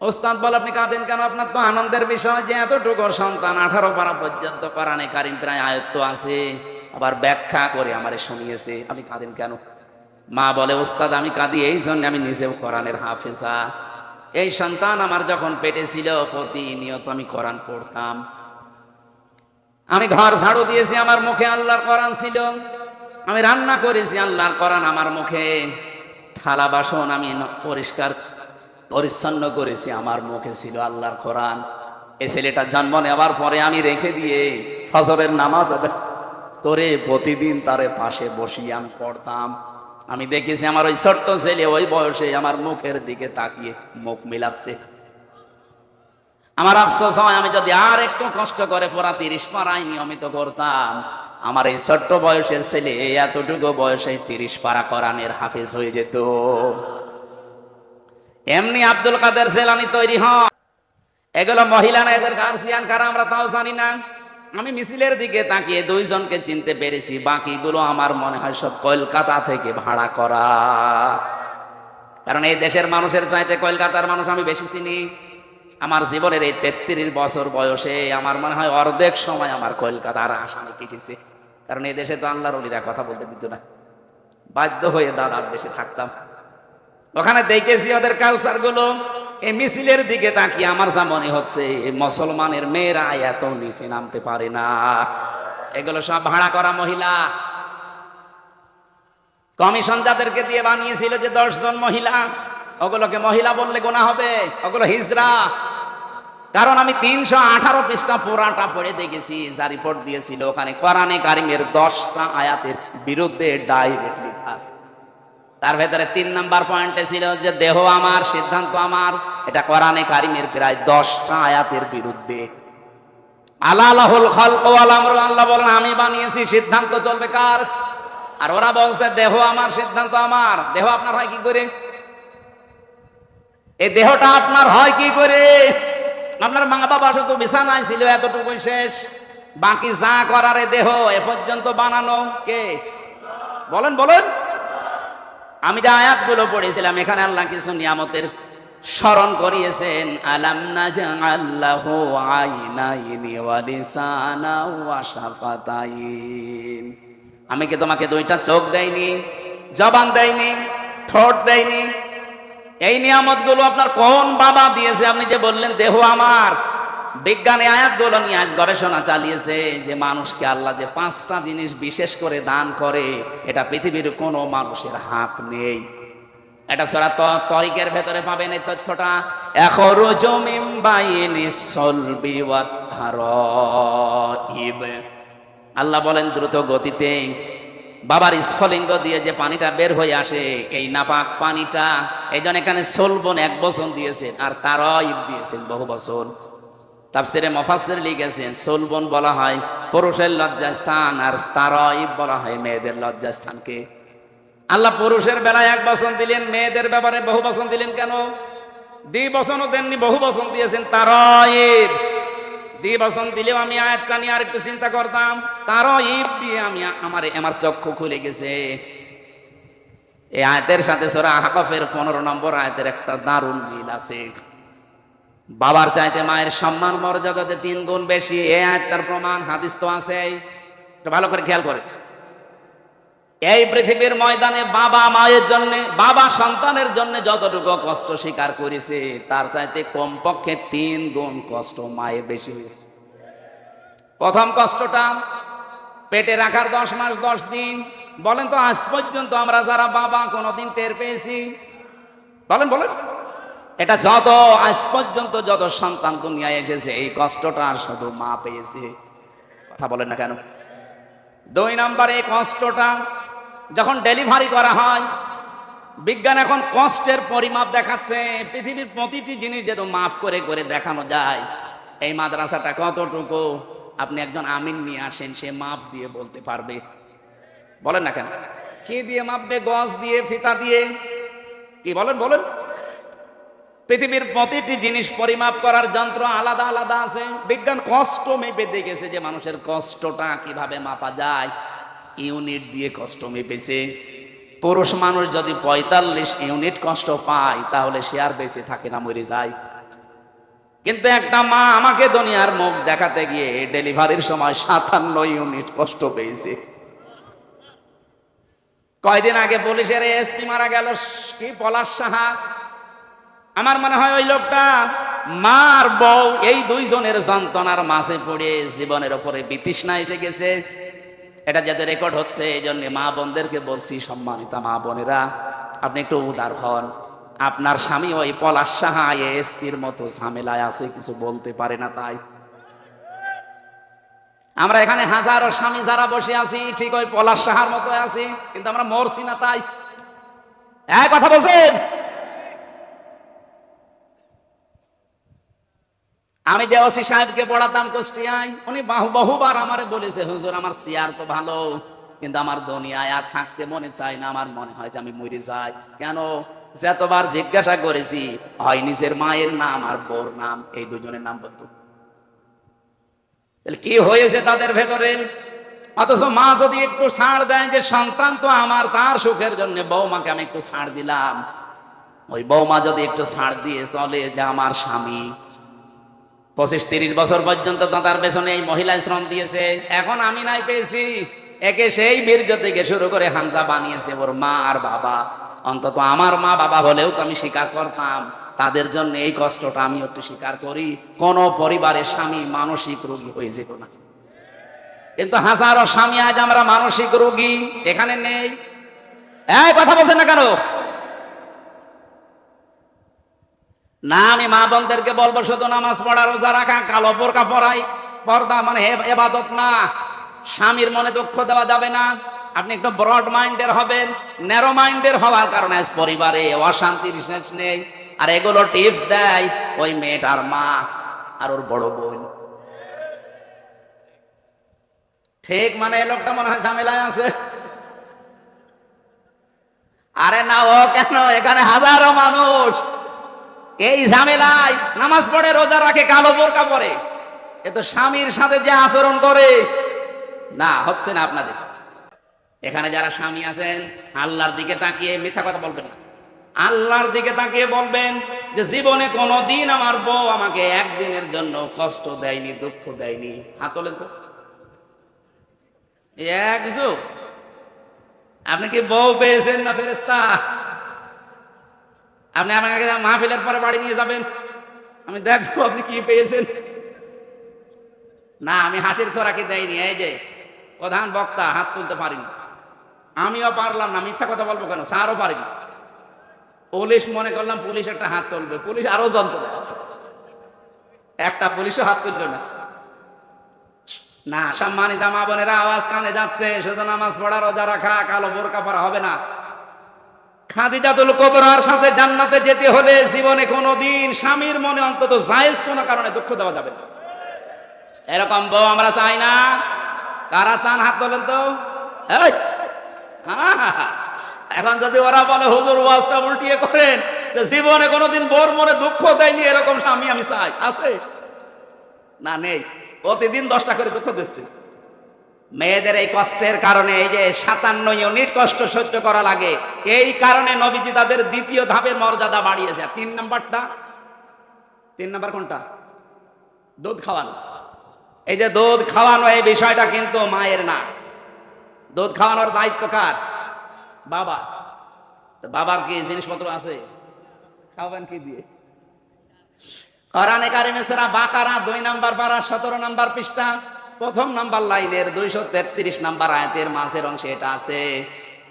ওস্তাদ বল আপনি কাঁদেন কেন? আপনার তো আনন্দের বিষয় যে এতটুকু সন্তান 18 পারা পর্যন্ত কোরআনে কারিম প্রায় আয়ত্ত আছে, আবার ব্যাখ্যা করে আমারে শুনিয়েছে, আপনি কাঁদেন কেন? মা বলে ওস্তাদ আমি কাঁদি এই জন্য আমি নিজেও কোরআনের হাফেজা। এই সন্তান আমার যখন পেটে ছিল প্রতিনিয়ত আমি কোরআন পড়তাম। আমি ঘর ঝাড়ু দিয়েছি, আমার মুখে আল্লাহর কোরআন ছিল। আমি রান্না করেছি, আল্লাহর কোরআন আমার মুখে। থালা বাসন আমি পরিষ্কার পরিচ্ছন্ন করেছি, আমার মুখে ছিল আল্লাহর কোরআন। এই ছেলেটা জন্ম নেওয়ার পরে আমি রেখে দিয়ে ফজরের নামাজ আদায় করে প্রতিদিন তারে পাশে বসিয়ে আমি পড়তাম। আমি দেখেছি আমার ওই ছোট্ট ছেলে ওই বয়সে আমার মুখের দিকে তাকিয়ে মুখ মিলাচ্ছে। আমার আফসোস হয় আমি যদি আর একটু কষ্ট করে পড়া 30 পারাই নিয়মিত করতাম, আমার এই ছোট্ট বয়সের ছেলে এতটুকু বয়সে 30 পারা কোরআনের হাফেজ হয়ে যেত। এমনি আব্দুল কাদের জেলানী তৈরি হয়। এগুলো মহিলা না, এদের গার্জিয়ান কারা আমরা তাও জানি না। আমি মিছিলের দিকে তাকিয়ে 2 জনকে চিনতে পেরেছি, বাকিগুলো আমার মনে হয় সব কলকাতা থেকে ভাড়া করা। কারণ এই দেশের মানুষের চাইতে কলকাতার মানুষ আমি বেশি চিনি। আমার জীবনের এই 33 বছর বয়সে আমার মনে হয় অর্ধেক সময় আমার কলকাতার আসামে কেটেছে। কারণ এই দেশে তো আল্লাহর ওলিরা কথা বলতে দিত না, বাধ্য হয়ে দাদার দেশে থাকতাম। ওখানে দেখেছি ওদের কালচার গুলো। এই মিছিলের দিকে তাকিয়ে আমার যা মনে হচ্ছে এই মুসলমানের মেয়েরা এত নিচে নামতে পারে না। এগুলো সব ভাড়া করা মহিলা। কমিশন যাদেরকে দিয়ে বানিয়েছিল যে 10 জন মহিলা, ওগুলোকে মহিলা বললে গোনা হবে, ওগুলো হিজড়া। কারণ আমি 318 পৃষ্ঠা পুরাটা পড়ে দেখেছি, যা রিপোর্ট দিয়েছিল ওখানে কোরআনে কারিমের 10টা আয়াতের বিরুদ্ধে ডাইরেক্ট লেখা আছে। তার ভেতরে 3 নাম্বার পয়েন্টে ছিল যে দেহ আমার, সিদ্ধান্ত আমার। এটা কোরআনে কারিমের প্রায় 10টা আয়াতের বিরুদ্ধে। আলালাহুল খালকু ওয়াল আমরু, আল্লাহ বলেন আমি বানিয়েছি, সিদ্ধান্ত চলবে কার? আর ওরা বলছে দেহ আমার, সিদ্ধান্ত আমার। দেহ আপনার হয় কি করে? এই দেহটা আপনার হয় কি করে? আপনার মা বাবা শুধু বিছানায় ছিল, এতটুকুই শেষ। বাকি যা করার এই দেহ এ পর্যন্ত বানানো কে? বলেন বলেন। আমি যে আয়াতগুলো পড়েছিলাম এখানে আল্লাহ কিছু নিয়ামতের স্মরণ করিয়েছেন। আলাম নাজআল লাহু আইনাইনি ওয়া লিসানাও ওয়া শাফাতাইন। আমি কি তোমাকে 2টা চোখ দেইনি, জবান দেইনি, ঠোঁট দেইনি? এই নিয়ামতগুলো আপনার কোন বাবা দিয়েছে? আপনি যে বললেন দেহ আমার। বিজ্ঞানী আয়াতগুলো নিয়ে আজ গবেষণা চালিয়েছে যে মানুষকে আল্লাহ যে 5টা জিনিস বিশেষ করে দান করে, এটা পৃথিবীর কোনো মানুষের হাত নেই। এটা সূরা তরিকের ভেতরে পাবেন এই তথ্যটা। এখরুজু মিন বাইনিস সলবি ওয়াত তারাইব। আল্লাহ বলেন দ্রুত গতিতে বাবার স্ফলিঙ্গ দিয়ে যে পানিটা বের হয়ে আসে, এই নাপাক পানিটা, এই জন্য এখানে সলবন 1 বছর দিয়েছেন আর তারাইব দিয়েছেন বহু বছর। তাফসিরে মুফাসসির লিখেছেন সলবন বলা হয় পুরুষের লজ্জাস্থান আর তারাইব বলা হয় মেয়েদের লজ্জাস্থানকে। আল্লাহ পুরুষের বেলায় 1 বছর দিলেন, মেয়েদের ব্যাপারে বহু বছর দিলেন কেন? 2 বছরও দেননি, বহু বছর দিয়েছেন তারাইব। 2 বছর দিলেও আমি আয়াতটা নিয়ে আর একটু চিন্তা করতাম। তারাইব দিয়ে আমার চক্ষু খুলে গেছে। এই আয়াতের সাথে সূরা আহকাফের 15 নম্বর আয়াতের একটা দারুণ মিল আছে। বাবার চাইতে মায়ের সম্মান মর্যাদাতে 3 গুণ বেশি। এই আয়াতটার প্রমাণ হাদিস তো আছে, একটু ভালো করে খেয়াল করে। এই পৃথিবীর ময়দানে বাবা মায়ের জন্য, বাবা সন্তানের জন্য যতটুকু কষ্ট স্বীকার করেছে তার চাইতে কমপক্ষে 3 গুণ কষ্ট মায়ের বেশি হয়েছে। প্রথম কষ্টটা পেটে রাখার 10 মাস 10 দিন। বলেন তো আজ পর্যন্ত আমরা যারা বাবা কোনোদিন টের পেয়েছি? বলেন বলেন। এটা যত আজ পর্যন্ত যত সন্তান দুনিয়ায় এসেছে এই কষ্টটা শুধু মা পেয়েছে। কথা বলেন না কেন? 2 নম্বরে এই কষ্টটা যখন ডেলিভারি করা হয়, বিজ্ঞান এখন কষ্টের পরিমাপ দেখাচ্ছে। পৃথিবীর প্রতিটি জিনিস যেহেতু মাফ করে করে দেখানো যায়, এই মাদ্রাসাটা কতটুকু আপনি একজন আমিন নিয়ে আসেন, সে মাপ দিয়ে বলতে পারবে। বলেন না কেন? কি দিয়ে মাপবে? গজ দিয়ে, ফিতা দিয়ে? কি বলেন বলেন? পৃথিবীর প্রতিটি জিনিস পরিমাপ করার যন্ত্র আলাদা আলাদা আছে। বিজ্ঞান কষ্ট মেপে দেখেছে যে মানুষের কষ্টটা কিভাবে মাপা যায়, ইউনিট দিয়ে কষ্ট মেপেছে। পুরুষ মানুষ যদি ৪৫ ইউনিট কষ্ট পায় তাহলে সে আর বেঁচে থাকে না, মরে যায়। কিন্তু একটা মা আমাকে দুনিয়ার মুখ দেখাতে গিয়ে ডেলিভারির সময় ৫৭ ইউনিট কষ্ট পেয়েছে। কয়দিন আগে পুলিশের এসপি মারা গেল, কি পলাশ সাহা। আমার মনে হয় ওই লোকটা মার বউ এই দুইজনের যন্ত্রণার মাঝে পড়ে জীবনের উপরে বিতৃষ্ণা এসে গেছে। এটা যাতে রেকর্ড হচ্ছে, এই জন্য মা বোনদেরকে বলছি, সম্মানিতা মা বোনেরা, আপনি একটু উদার হন। আপনার স্বামী ওই পলাশ সাহা এসপির মতো ঝামেলায় আছে, কিছু বলতে পারে না। তাই আমরা এখানে হাজারো স্বামী যারা বসে আছি ঠিক ওই পলাশ সাহার মতো আছি, কিন্তু আমরা মরছি না। তাই এক কথা বলছেন। আমি যে ওসি সাহেবকে পড়াতাম কুষ্টিয়ায়, উনি বহুবার আমারে বলেছে, হুজুর আমার চেয়ার তো ভালো, কিন্তু আমার দুনিয়ায় আর থাকতে মনে চায় না, আমার মনে হয় যে আমি মরে যাই। কেন? যতবার জিজ্ঞাসা করেছি, হয় নিজের মায়ের নাম আর বোর নাম, এই দুজনের নাম বলতো। কি হয়েছে তাদের ভেতরে? অথচ মা যদি একটু ছাড় দেয় যে সন্তান তো আমার, তার সুখের জন্য বৌমাকে আমি একটু ছাড় দিলাম, ওই বৌমা যদি একটু ছাড় দিয়ে চলে যে আমার স্বামী ২৫-৩০ বছর পর্যন্ত তার পেছনে এই মহিলা শ্রম দিয়েছে, এখন আমি নাই পেয়েছি, একে সেই বীর্য থেকে শুরু করে হামজা বানিয়েছে ওর মা আর বাবা। অন্তত আমার মা বাবা হলেও তো আমি স্বীকার করতাম, তাদের জন্য এই কষ্টটা আমি একটু স্বীকার করি। কোন পরিবারের স্বামী মানসিক রোগী হয়ে যেত না, কিন্তু হাজারো স্বামী আজ আমরা মানসিক রোগী এখানে নেই। এই কথা বলছেন না কেন? না, আমি মা বোনদেরকে বলবো শুধু নামাজ পড়া, রোজা রাখা, কালো বোরকা পরাই, পর্দা মানে এবাদত না। স্বামীর মনে দুঃখ দেওয়া যাবে না। আপনি একটু ব্রড মাইন্ডের হবেন, ন্যারো মাইন্ডের হওয়ার কারণে আজ পরিবারে অশান্তির শেষ নেই। আর এগুলো টিপস দেয় ওই মেয়েটার মা আর ওর বড় বোন। ঠিক মানে এই লোকটা মনে হয় ঝামেলায় আছে। আরে না, ও কেন, এখানে হাজারো মানুষ এই ঝামেলায় নামাজ পড়ে, রোজা রাখে, কালো বোরকা পরে, এ তো স্বামীর সাথে যে আচরণ করে না, হচ্ছে না আপনাদের। এখানে যারা স্বামী আছেন, আল্লাহর দিকে তাকিয়ে মিথ্যা কথা বলবেন না। আল্লাহর দিকে তাকিয়ে বলবেন যে জীবনে কোনোদিন আমার বউ আমাকে একদিনের জন্য কষ্ট দেয়নি, দুঃখ দেয়নি। হাত তোলেন তো। একজন আপনি কি বউ পেয়েছেন না ফেরেশতা? আপনি আমাকে মাহফিলের পরে বাড়ি নিয়ে যাবেন, আমি দেখবো আপনি কি পেয়েছেন। না, আমি হাসির খোরাকি দেয়নি। এই যে প্রধান বক্তা হাত তুলতে পারিনি, আমিও পারলাম না, মিথ্যা কথা বলবো কেন, স্যারও পারিনি। পুলিশ মনে করলাম পুলিশ একটা হাত তুলবে, পুলিশ আরো যন্ত্রণা আছে, একটা পুলিশও হাত তুলবে না। না, সম্মানিত মা বোনেরা, আওয়াজ কানে যাচ্ছে, শুধু নামাজ পড়া, রোজা রাখা, কালো বোরকা পরা হবে না। খাদিজাতুল কুবরার সাথে জান্নাতে যেতে হলে জীবনে কোনোদিন স্বামীর মনে অন্তত জায়েজ কোনো কারণে দুঃখ দেওয়া যাবে না। এরকম বউ আমরা চাই না। কারা চান হাত তোলেন তো। এখন যদি ওরা বলে হুজুর ওয়াজটা উল্টিয়ে করেন, জীবনে কোনোদিন বউর মনে দুঃখ দেয়নি এরকম স্বামী আমি চাই, আছে না? নেই। প্রতিদিন 10টা করে দুঃখ দিচ্ছে। মেয়েদের এই কষ্টের কারণে, এই যে 57 ইউনিট কষ্ট সহ্য করা লাগে, এই কারণে নবীজি তাদের দ্বিতীয় ধাপের মর্যাদা বাড়িয়েছে। 3 নাম্বারটা, 3 নাম্বার কোনটা? দুধ খাওয়ানো। এই যে দুধ খাওয়ানো, এই বিষয়টা কিন্তু মায়ের না। দুধ খাওয়ানোর দায়িত্ব কার? বাবা। বাবার কি জিনিসপত্র আছে? খাওয়াবেন কি দিয়ে? কোরআনে কারিমে সূরা বাকারা 2 নাম্বার পারা 17 নাম্বার পৃষ্ঠা, প্রথম নাম্বার লাইনের 233 নাম্বার আয়াতের মাঝের অংশে এটা আছে,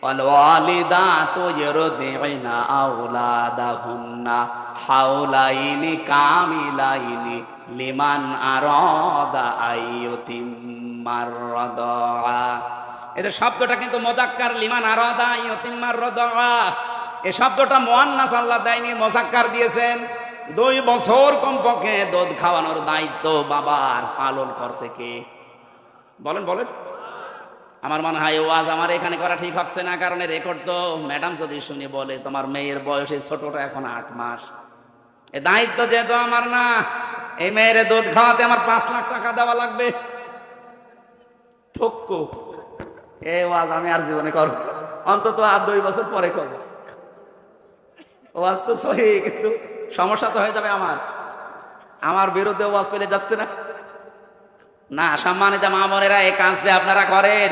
ওয়াল ওয়ালিদাতু ইরদি'না আওলাদাহুন্না হাওলাইনি কামিলাইনি লিমান আরাদা আইয়ুতিম্মার রাদা। এই শব্দটা কিন্তু মুযাক্কার, লিমান আরাদা আইয়ুতিম্মার রাদা। এই শব্দটা মুয়ান্নাস আল্লাহ দেয়নি, মুযাক্কার দিয়েছেন। 2 বছর কমপক্ষে দুধ খাওয়ানোর দায়িত্ব বাবার, পালন করছে কে? বলেন বলেন। আমার মনে হয় ওয়াজ আমার এখানে করা ঠিক হচ্ছে না, কারণ রেকর্ড তো ম্যাডাম যদি শুনে বলে তোমার মেয়ের বয়স এই ছোটটা এখন 8 মাস, এ দায়িত্ব যেহেতু আমার না, এই মেয়ের দুধ খাওয়াতে আমার 5 লাখ টাকা দেওয়া লাগবে। ঠক্কো এই ওয়াজ আমি আর জীবনে করবো না। অন্তত আর 2 বছর পরে করবো। ওয়াজ তো সহি, কিন্তু সমস্যা তো হয়ে যাবে আমার বিরুদ্ধে ওয়াজ ফেলে যাচ্ছে না। না, সম্মানিত মা বোনেরা, এই কাজ যে আপনারা করেন,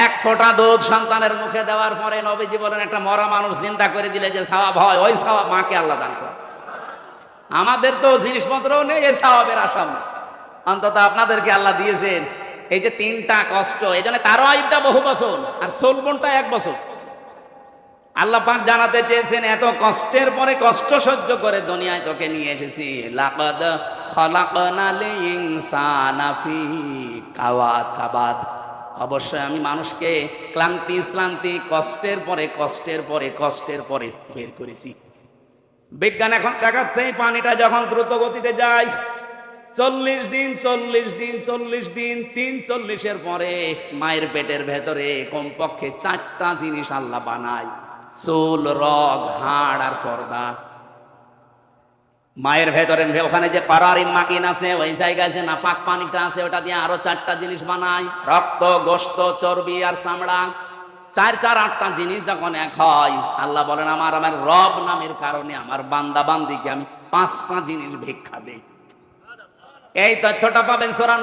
1 ফোঁটা দুধ সন্তানের মুখে দেওয়ার পরে নবীজি বলেন একটা মরা মানুষ চিন্তা করে দিলে যে সওয়াব হয়, ওই সওয়াব মাকে আল্লাহ দান করে। আমাদের তো জিনিসপত্রও নেই এই সওয়াবের আশা নেই, অন্তত আপনাদেরকে আল্লাহ দিয়েছেন। এই যে 3টা কষ্ট, এই জন্য তারও আয়ুটা বহু বছর আর সোলবনটা 1 বছর। আল্লাহ পাক জানাতে চেয়েছেন এত কষ্টের পরে কষ্ট সহ্য করে দুনিয়ায় তোকে নিয়ে এসেছি। লাকাদ খালাকনাল ইনসানা ফি কাবাদ, অবশ্যই আমি মানুষকে ক্লান্তি কষ্টের পরে বের করেছি। বিজ্ঞান এখন দেখাচ্ছে এই পানিটা যখন দ্রুত গতিতে যায় 40 দিন 43 পরে মায়ের পেটের ভেতরে কমপক্ষে 4টা জিনিস আল্লাহ বানায়, চুল, রগ, হাড় আর পর্দা। মায়ের ভেতরে ওখানে যে কারারিন মাকিন আছে, ওই জায়গায় যে নাপাক পানিটা আছে, ওটা দিয়ে আরো 4টা জিনিস বানায়, রক্ত, গোশত, চর্বি আর চামড়া। 8টা জিনিস যখন এক হয়, আল্লাহ বলেন আমার রব নামের কারণে আমার বান্দা বান্দিকে আমি 5টা জিনিস ভিক্ষা দেই। এই তথ্যটা পাবেন সূরা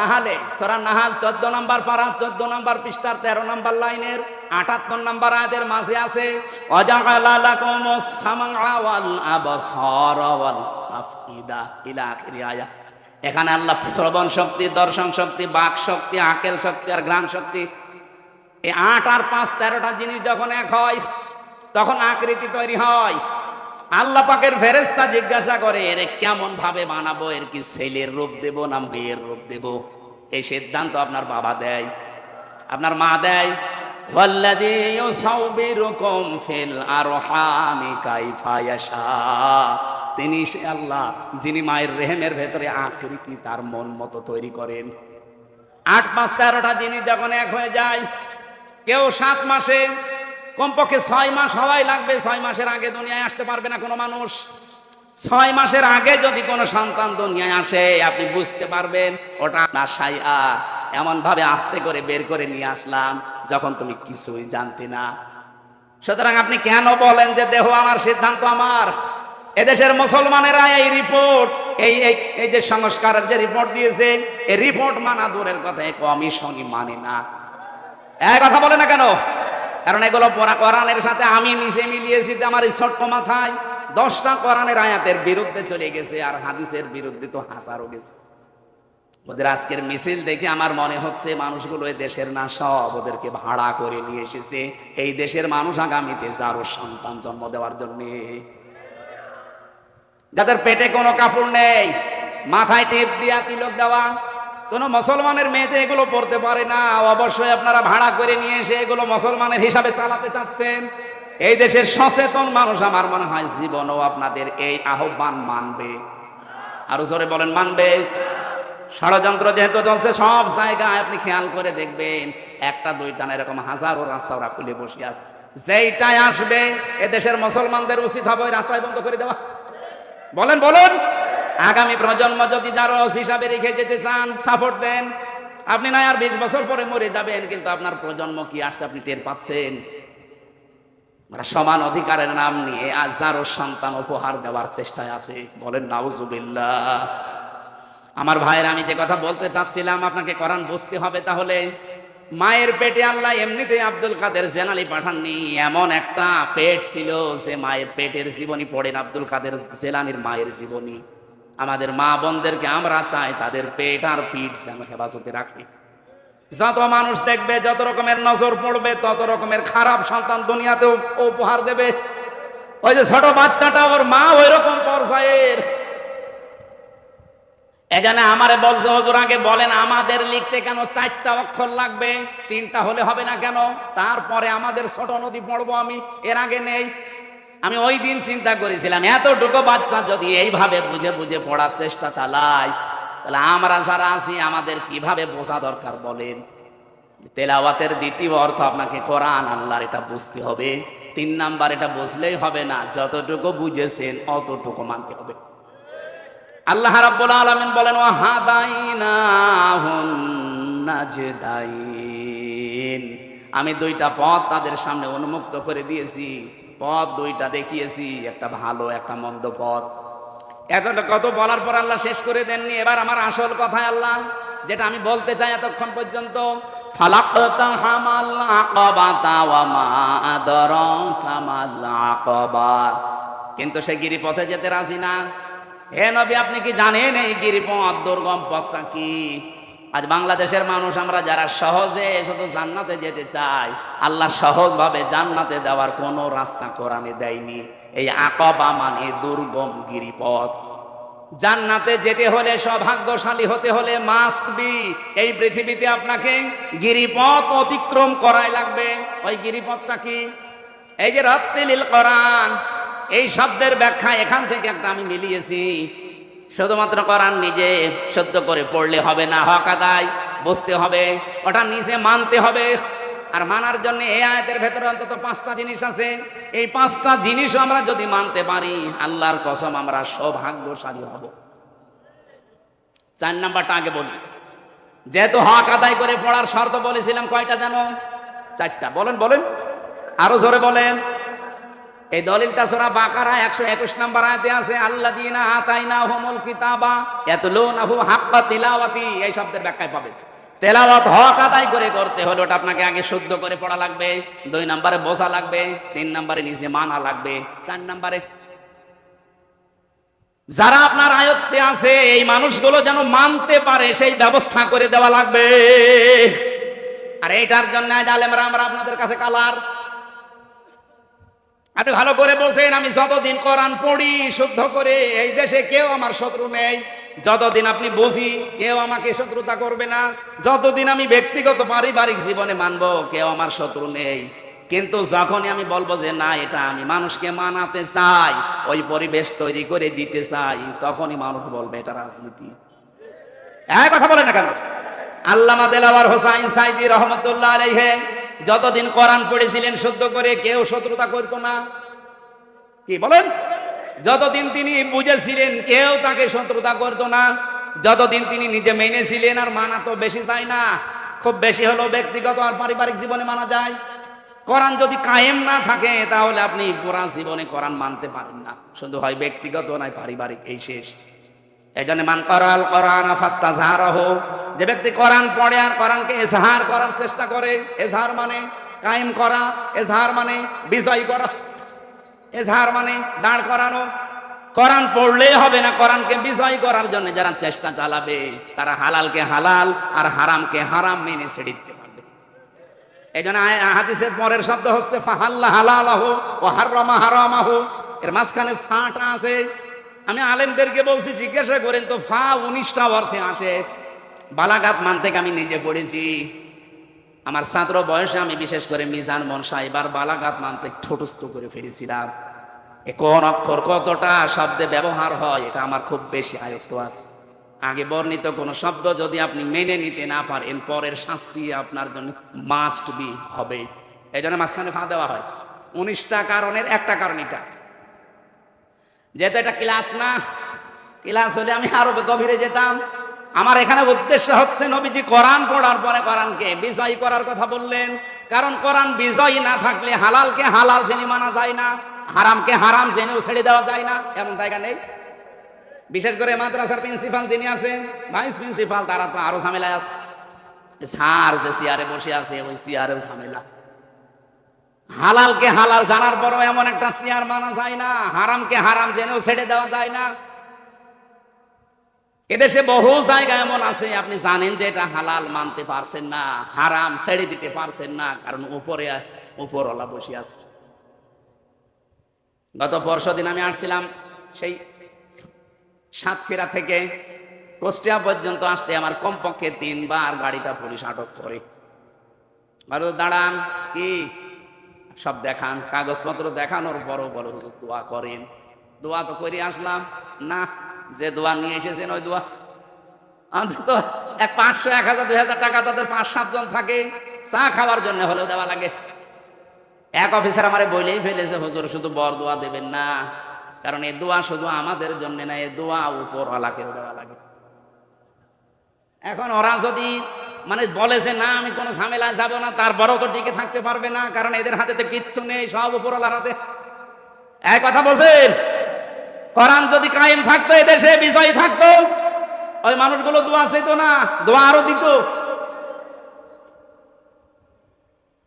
নাহালে, সূরা নাহাল 14 নম্বর পারা 14 নম্বর পৃষ্ঠার 13 নম্বর লাইনের 78 নম্বর আয়াতের মাঝে আছে ওয়াজাআলা লাকুমুস সামআ ওয়াল আবসারা ওয়াল আফইদা ইলা আখির আয়াত। এখানে আল্লাহ শ্রবণ শক্তি, দর্শন শক্তি, বাক শক্তি, আকেল শক্তি আর ঘ্রাণ শক্তি, এই 8 আর 5 13টা জিনিস যখন এক হয় তখন আকৃতি তৈরি হয়। আল্লাহ পাকের ফেরেশতা জিজ্ঞাসা করে এর কেমন ভাবে বানাবো, এর কি ছেলের রূপ দেব না মেয়ের রূপ দেব? এই সিদ্ধান্ত আপনার বাবা দেয়, আপনার মা দেয়। ওয়াল্লাযী ইউসাউবিরুকুম ফিল আরহামি কাইফা ইয়াশা, তিনি সে আল্লাহ যিনি মায়ের রেহেমের ভেতরে আকৃতি তার মন মতো তৈরি করেন। 8 5 13টা জিনিস যখন এক হয়ে যায়, কেউ 7 মাসে, কমপক্ষে 6 মাস হওয়াই লাগবে। 6 মাসের আগে দুনিয়ায় আসতে পারবে না কোনো মানুষ। 6 মাসের আগে যদি কোনো সন্তান দুনিয়ায় আসে, আপনি বুঝতে পারবেন ওটা নাশাইয়া, এমন ভাবে আস্তে করে বের করে নিয়ে আসলাম যখন তুমি কিছুই জানতে না। সুতরাং আপনি কেন বলেন যে দেহ আমার, সিদ্ধান্ত আমার? এদেশের মুসলমানেরা এই রিপোর্ট, এই যে সংস্কারের যে রিপোর্ট দিয়েছে, এই রিপোর্ট মানা দূরের কথা, কমিশনই মানে না। এই কথা বলে না কেন? কারণ এগুলো কোরআনের সাথে আমি মিশে মিলিয়েছি। আমার এই ছোট্ট মাথায় 10টা কোরআনের আয়াতের বিরুদ্ধে চলে গেছে, আর হাদিসের বিরুদ্ধে তো হাজারও গেছে। ওদের আজকের মিছিল দেখে আমার মনে হচ্ছে মানুষগুলো এই দেশের না, সব ওদেরকে ভাড়া করে নিয়ে এসেছে এই দেশের মানুষ আগামীতে যারও সন্তান জন্ম দেওয়ার জন্য, যাদের পেটে কোনো কাপড় নেই, মাথায় টেপ দিয়া তিলক দেওয়া। কোন মুসলমানের মেয়েতে এগুলো পড়তে পারে না, অবশ্যই আপনারা ভাড়া করে নিয়ে এসে এগুলো মুসলমানের হিসাবে চালাতে চাচ্ছেন। এই দেশের সচেতন মানুষ আমার মনে হয় জীবনও আপনাদের এই আহ্বান মানবে। আরো জোরে বলেন, মানবে? ষড়যন্ত্র যেহেতু চলছে সব জায়গায়, আপনি খেয়াল করে দেখবেন 1টা 2টা না, এরকম হাজারো রাস্তা ওরা খুলে বসে আছে। যেইটাই আসবে এদেশের মুসলমানদের উচিত হবে ওই রাস্তায় বন্ধ করে দেওয়া। বলেন বলুন, আগামী প্রজন্ম যদি জারজ হিসাবে রেখে যেতে চান, সাপোর্ট দেন। আপনি না আর 20 বছর পরে মরে যাবেন, কিন্তু আপনার প্রজন্ম কি আসছে আপনি টের পাচ্ছেন? সমান অধিকারের নাম নিয়ে আজ যারও সন্তান উপহার দেওয়ার চেষ্টায় আছে। বলেন নাউজুবিল্লাহ। আমার ভাইয়ের, আমি যে কথা বলতে চাচ্ছিলাম, আপনাকে কোরআন বুঝতে হবে। তাহলে মায়ের পেটে আল্লাহ এমনিতে আব্দুল কাদের জেলানি পাঠাননি, এমন একটা পেট ছিল যে মায়ের পেটের জীবনী পড়েন আব্দুল কাদের জেলানির মায়ের জীবনী। আমাদের মা বোনদেরকে আমরা চাই তাদের পেট আর পিঠ যেন হেফাজতে রাখে। যত মানুষ দেখবে, যত রকমের নজর পড়বে, তত রকমের খারাপ সন্তান দুনিয়াতেও উপহার দেবে। ওই যে ছোট বাচ্চাটা, ওর মা ওই রকম পর্যায়ের। এখানে আমারে বলছে হুজুর আগে বলেন আমাদের লিখতে কেন 4টা অক্ষর লাগবে, 3টা হলে হবে না কেন? তারপরে আমাদের ছোট নদী পড়বো আমি, এর আগে নেই। আমি ওই দিন চিন্তা করেছিলাম এতটুকু বাচ্চা যদি এইভাবে বুঝে বুঝে পড়ার চেষ্টা চালায়, তাহলে আমরা যারা আছি আমাদের কিভাবে বোঝা দরকার বলেন? তেলাওয়াতের দ্বিতীয় অর্থ আপনাকে কোরআন আল্লাহর এটা বুঝতে হবে। 3 নাম্বার, এটা বুঝলেই হবে না, যতটুকু বুঝেছেন অতটুকু মানতে হবে। আল্লাহ রাব্বুল আলামিন বলেন ওয়া হাদাইনাহুন নাজদাইন, আমি 2টা পথ তাদের সামনে উন্মুক্ত করে দিয়েছি, পথ 2টা দেখিয়েছি, একটা ভালো একটা মন্দ পথ। এতটা কত বলার পর আল্লাহ শেষ করে দেননি। এবার আমার আসল কথায় আল্লাহ যেটা আমি বলতে চাই এতক্ষণ পর্যন্ত, ফালাকতাহামাল আকাবাতা ওয়া মা আদরাকা মাল আকাবা, কিন্তু সে গিরিপথে যেতে রাজি না। হে নবী, আপনি কি জানেন এই গিরিপথ দুর্গম পথটা কি? আজ বাংলাদেশের মানুষ আমরা যারা সহজে শুধু জান্নাতে যেতে চাই, আল্লাহ সহজভাবে জান্নাতে দেওয়ার কোনো রাস্তা কোরআনে দেয়নি। এই আকাবা মানে দুর্গম গিরিপথ। জান্নাতে যেতে হলে, সৌভাগ্যশালী হতে হলে মাস্ট বি, এই পৃথিবীতে আপনাকে গিরিপথ অতিক্রম করাই লাগবে। ওই গিরিপথটা কি? এই যে রাত্তিলিল কোরআন, এই শব্দের ব্যাখ্যা এখান থেকে একটা আমি মিলিয়েছি। শুধুমাত্র কোরআন নিজে সত্য করে পড়লে হবে না, হক আদায় বুঝতে হবে, ওটা নিজে মানতে হবে। আর মানার জন্য এই আয়াতের ভেতরে অন্তত 5টা জিনিস আছে। এই 5টা জিনিসও আমরা যদি মানতে পারি, আল্লাহর কসম আমরা সৌভাগ্যশালী হব। 4 নাম্বারটা আগে বলি। যেহেতু হক আদায় করে পড়ার শর্ত বলেছিলাম, কয়টা জানো? 4টা। বলেন বলেন, আরো জোরে বলেন। এই দলিলটা সূরা বাকারা 121 নম্বর আয়াতে আছে, আল্লাযীনা আতাইনাহুমুল কিতাবা ইয়াতলুনাহু হাক্কা তিলাওয়াতি। এই শব্দের ব্যাখ্যায় পাবেন তেলাওয়াত হক আদায় করে করতে হলে ওটা আপনাকে আগে শুদ্ধ করে পড়া লাগবে, 2 নম্বরে বোঝা লাগবে, 3 নম্বরে নিজে মানা লাগবে, 4 নম্বরে যারা আপনার আয়ত্তে আছে এই মানুষগুলো যেন মানতে পারে সেই ব্যবস্থা করে দেওয়া লাগবে। আর এইটার জন্য আলেমরা আমরা আপনাদের কাছে কালার। আপনি ভালো করে বলছেন, আমি যতদিন কোরআন পড়ি শুদ্ধ করে, এই দেশে কেউ আমার শত্রু নেই। যতদিন আপনি বুঝি, কেউ আমাকে শত্রুতা করবে না। যতদিন আমি ব্যক্তিগত পারিবারিক জীবনে মানবো, কেউ আমার শত্রু নেই। কিন্তু যখনই আমি বলবো যে না, এটা আমি মানুষকে মানাতে চাই, ওই পরিবেশ তৈরি করে দিতে চাই, তখনই মানুষ বলবে এটা রাজনীতি। এক কথা বলে না কেন? আল্লামা দেলাওয়ার হোসাইন সাইদি রহমতুল্লাহ আলাইহি যতদিন কোরআন পড়েছিলেন শুদ্ধ করে, কেউ শত্রুতা করতো না। কি বলেন? যতদিন তিনি বুঝেছিলেন, কেউ তাকে শত্রুতা করতো না। যতদিন তিনি নিজে মেনেছিলেন, আর মানা তো বেশি চাই না, খুব বেশি হলো ব্যক্তিগত আর পারিবারিক জীবনে মানা যায়। কোরআন যদি কায়েম না থাকে, তাহলে আপনি পুরা জীবনে কোরআন মানতে পারেন না। শুধু হয় ব্যক্তিগত নয় পারিবারিক, এই শেষ। এই জন্য মান ক্বারাআল কোরআন ফাস্তাযহারাহু, যে ব্যক্তি কোরআন পড়ে আর কোরআনকে ইজহার করার চেষ্টা করে, ইজহার মানে কায়েম করা, ইজহার মানে বিজয় করা, ইজহার মানে দাঁড় করানো। কোরআন পড়লে হবে না, কোরআনকে বিজয় করার জন্য যারা চেষ্টা চালাবে, তারা হালালকে হালাল আর হারামকে হারাম মেনে ছেড়ে দিতে পারবে। এই জন্য হাদিসের পরের শব্দ হচ্ছে ফাহাল্লা হালালাহু ওয়া হারামা হারামাহু, এর মাঝখানে ফাটা আছে। আমি আলেমদেরকে বলছি, জিজ্ঞাসা করেন তো, ফা 19টা অর্থে আসে। বালাগাত মান থেকে আমি নিজে পড়েছি। আমার ছাত্র বয়সে আমি বিশেষ করে মিজান মনসা এবার বালাগাত মান থেকে ঠোঁটস্থ করে ফেলেছিলাম। কোন অক্ষর কতটা শব্দে ব্যবহার হয়, এটা আমার খুব বেশি আয়ত্ত আছে। আগে বর্ণিত কোন শব্দ যদি আপনি মেনে নিতে না পারেন, পরের শাস্তি আপনার জন্য মাস্ট বি হবে। এই জন্য মাঝখানে ফা দেওয়া হয়। 19টা কারণের একটা কারণ এটা। যেহেতু এটা ক্লাস না, ক্লাস হলে আমি আরো গভীরে যেতাম। আমার এখানে উদ্দেশ্য হচ্ছে, নবীজি কোরআন পড়ার পরে কোরআনকে বিজয় করার কথা বললেন। কারণ কোরআন বিজয়ী না থাকলে হালালকে হালাল জেনে মানা যায় না, হারামকে হারাম জেনেও ছেড়ে দেওয়া যায় না, এমন জায়গা নেই। বিশেষ করে মাদ্রাসার প্রিন্সিপাল যিনি আছেন, ভাইস প্রিন্সিপাল, তারা তো আরো ঝামেলায় আছে। স্যার যে চেয়ারে বসে আছে, ওই চেয়ারেও ঝামেলা। হালালকে হালাল জানার পরও এমন একটা চেয়ার মানা যায় না, হারামকে হারাম জেনেও ছেড়ে দেওয়া যায় না। এদেশে বহু জায়গা এমন আছে, আপনি জানেন যে এটা হালাল, মানতে পারছেন না, হারাম ছেড়ে দিতে পারছেন না, কারণ উপরওয়ালা বসে আছে। গত পরশুদিন আমি আসছিলাম সেই সাতক্ষীরা থেকে কুষ্টিয়া পর্যন্ত আসতে আমার কমপক্ষে 3 বার গাড়িটা পুলিশ আটক করে। আর দাঁড়ান, কি সব দেখান, কাগজপত্র দেখানোর পরও বলো হুজুর দোয়া করেন। দোয়া তো করে আসলাম না, যে দোয়া নিয়ে এসেছেন ওই দোয়া অন্তত এক 500, 1000, 2000 টাকা তাদের 5-7 জন থাকে, চা খাওয়ার জন্য হলেও দেওয়া লাগে। এক অফিসার আমারে বলেই ফেলেছে, হুজুর শুধু বর দোয়া দেবেন না, কারণ এই দোয়া শুধু আমাদের জন্য না, এই দোয়া উপরওয়ালাকেও দেওয়া লাগে। এখন ওরা যদি মানে বলেছে না আমি কোনো ঝামেলায় যাব না, তারপরেও তো টিকে থাকতে পারবে না, কারণ এদের হাতে তো কিচ্ছু নেই, সব উপরওয়ালার হাতে। এক কথা বলছেন, কোরআন যদি কায়েম থাকতো, এদেশে বিজয় থাকতো, ওই মানুষগুলো দোয়া চাইতো না, দোয়া আরো দিত।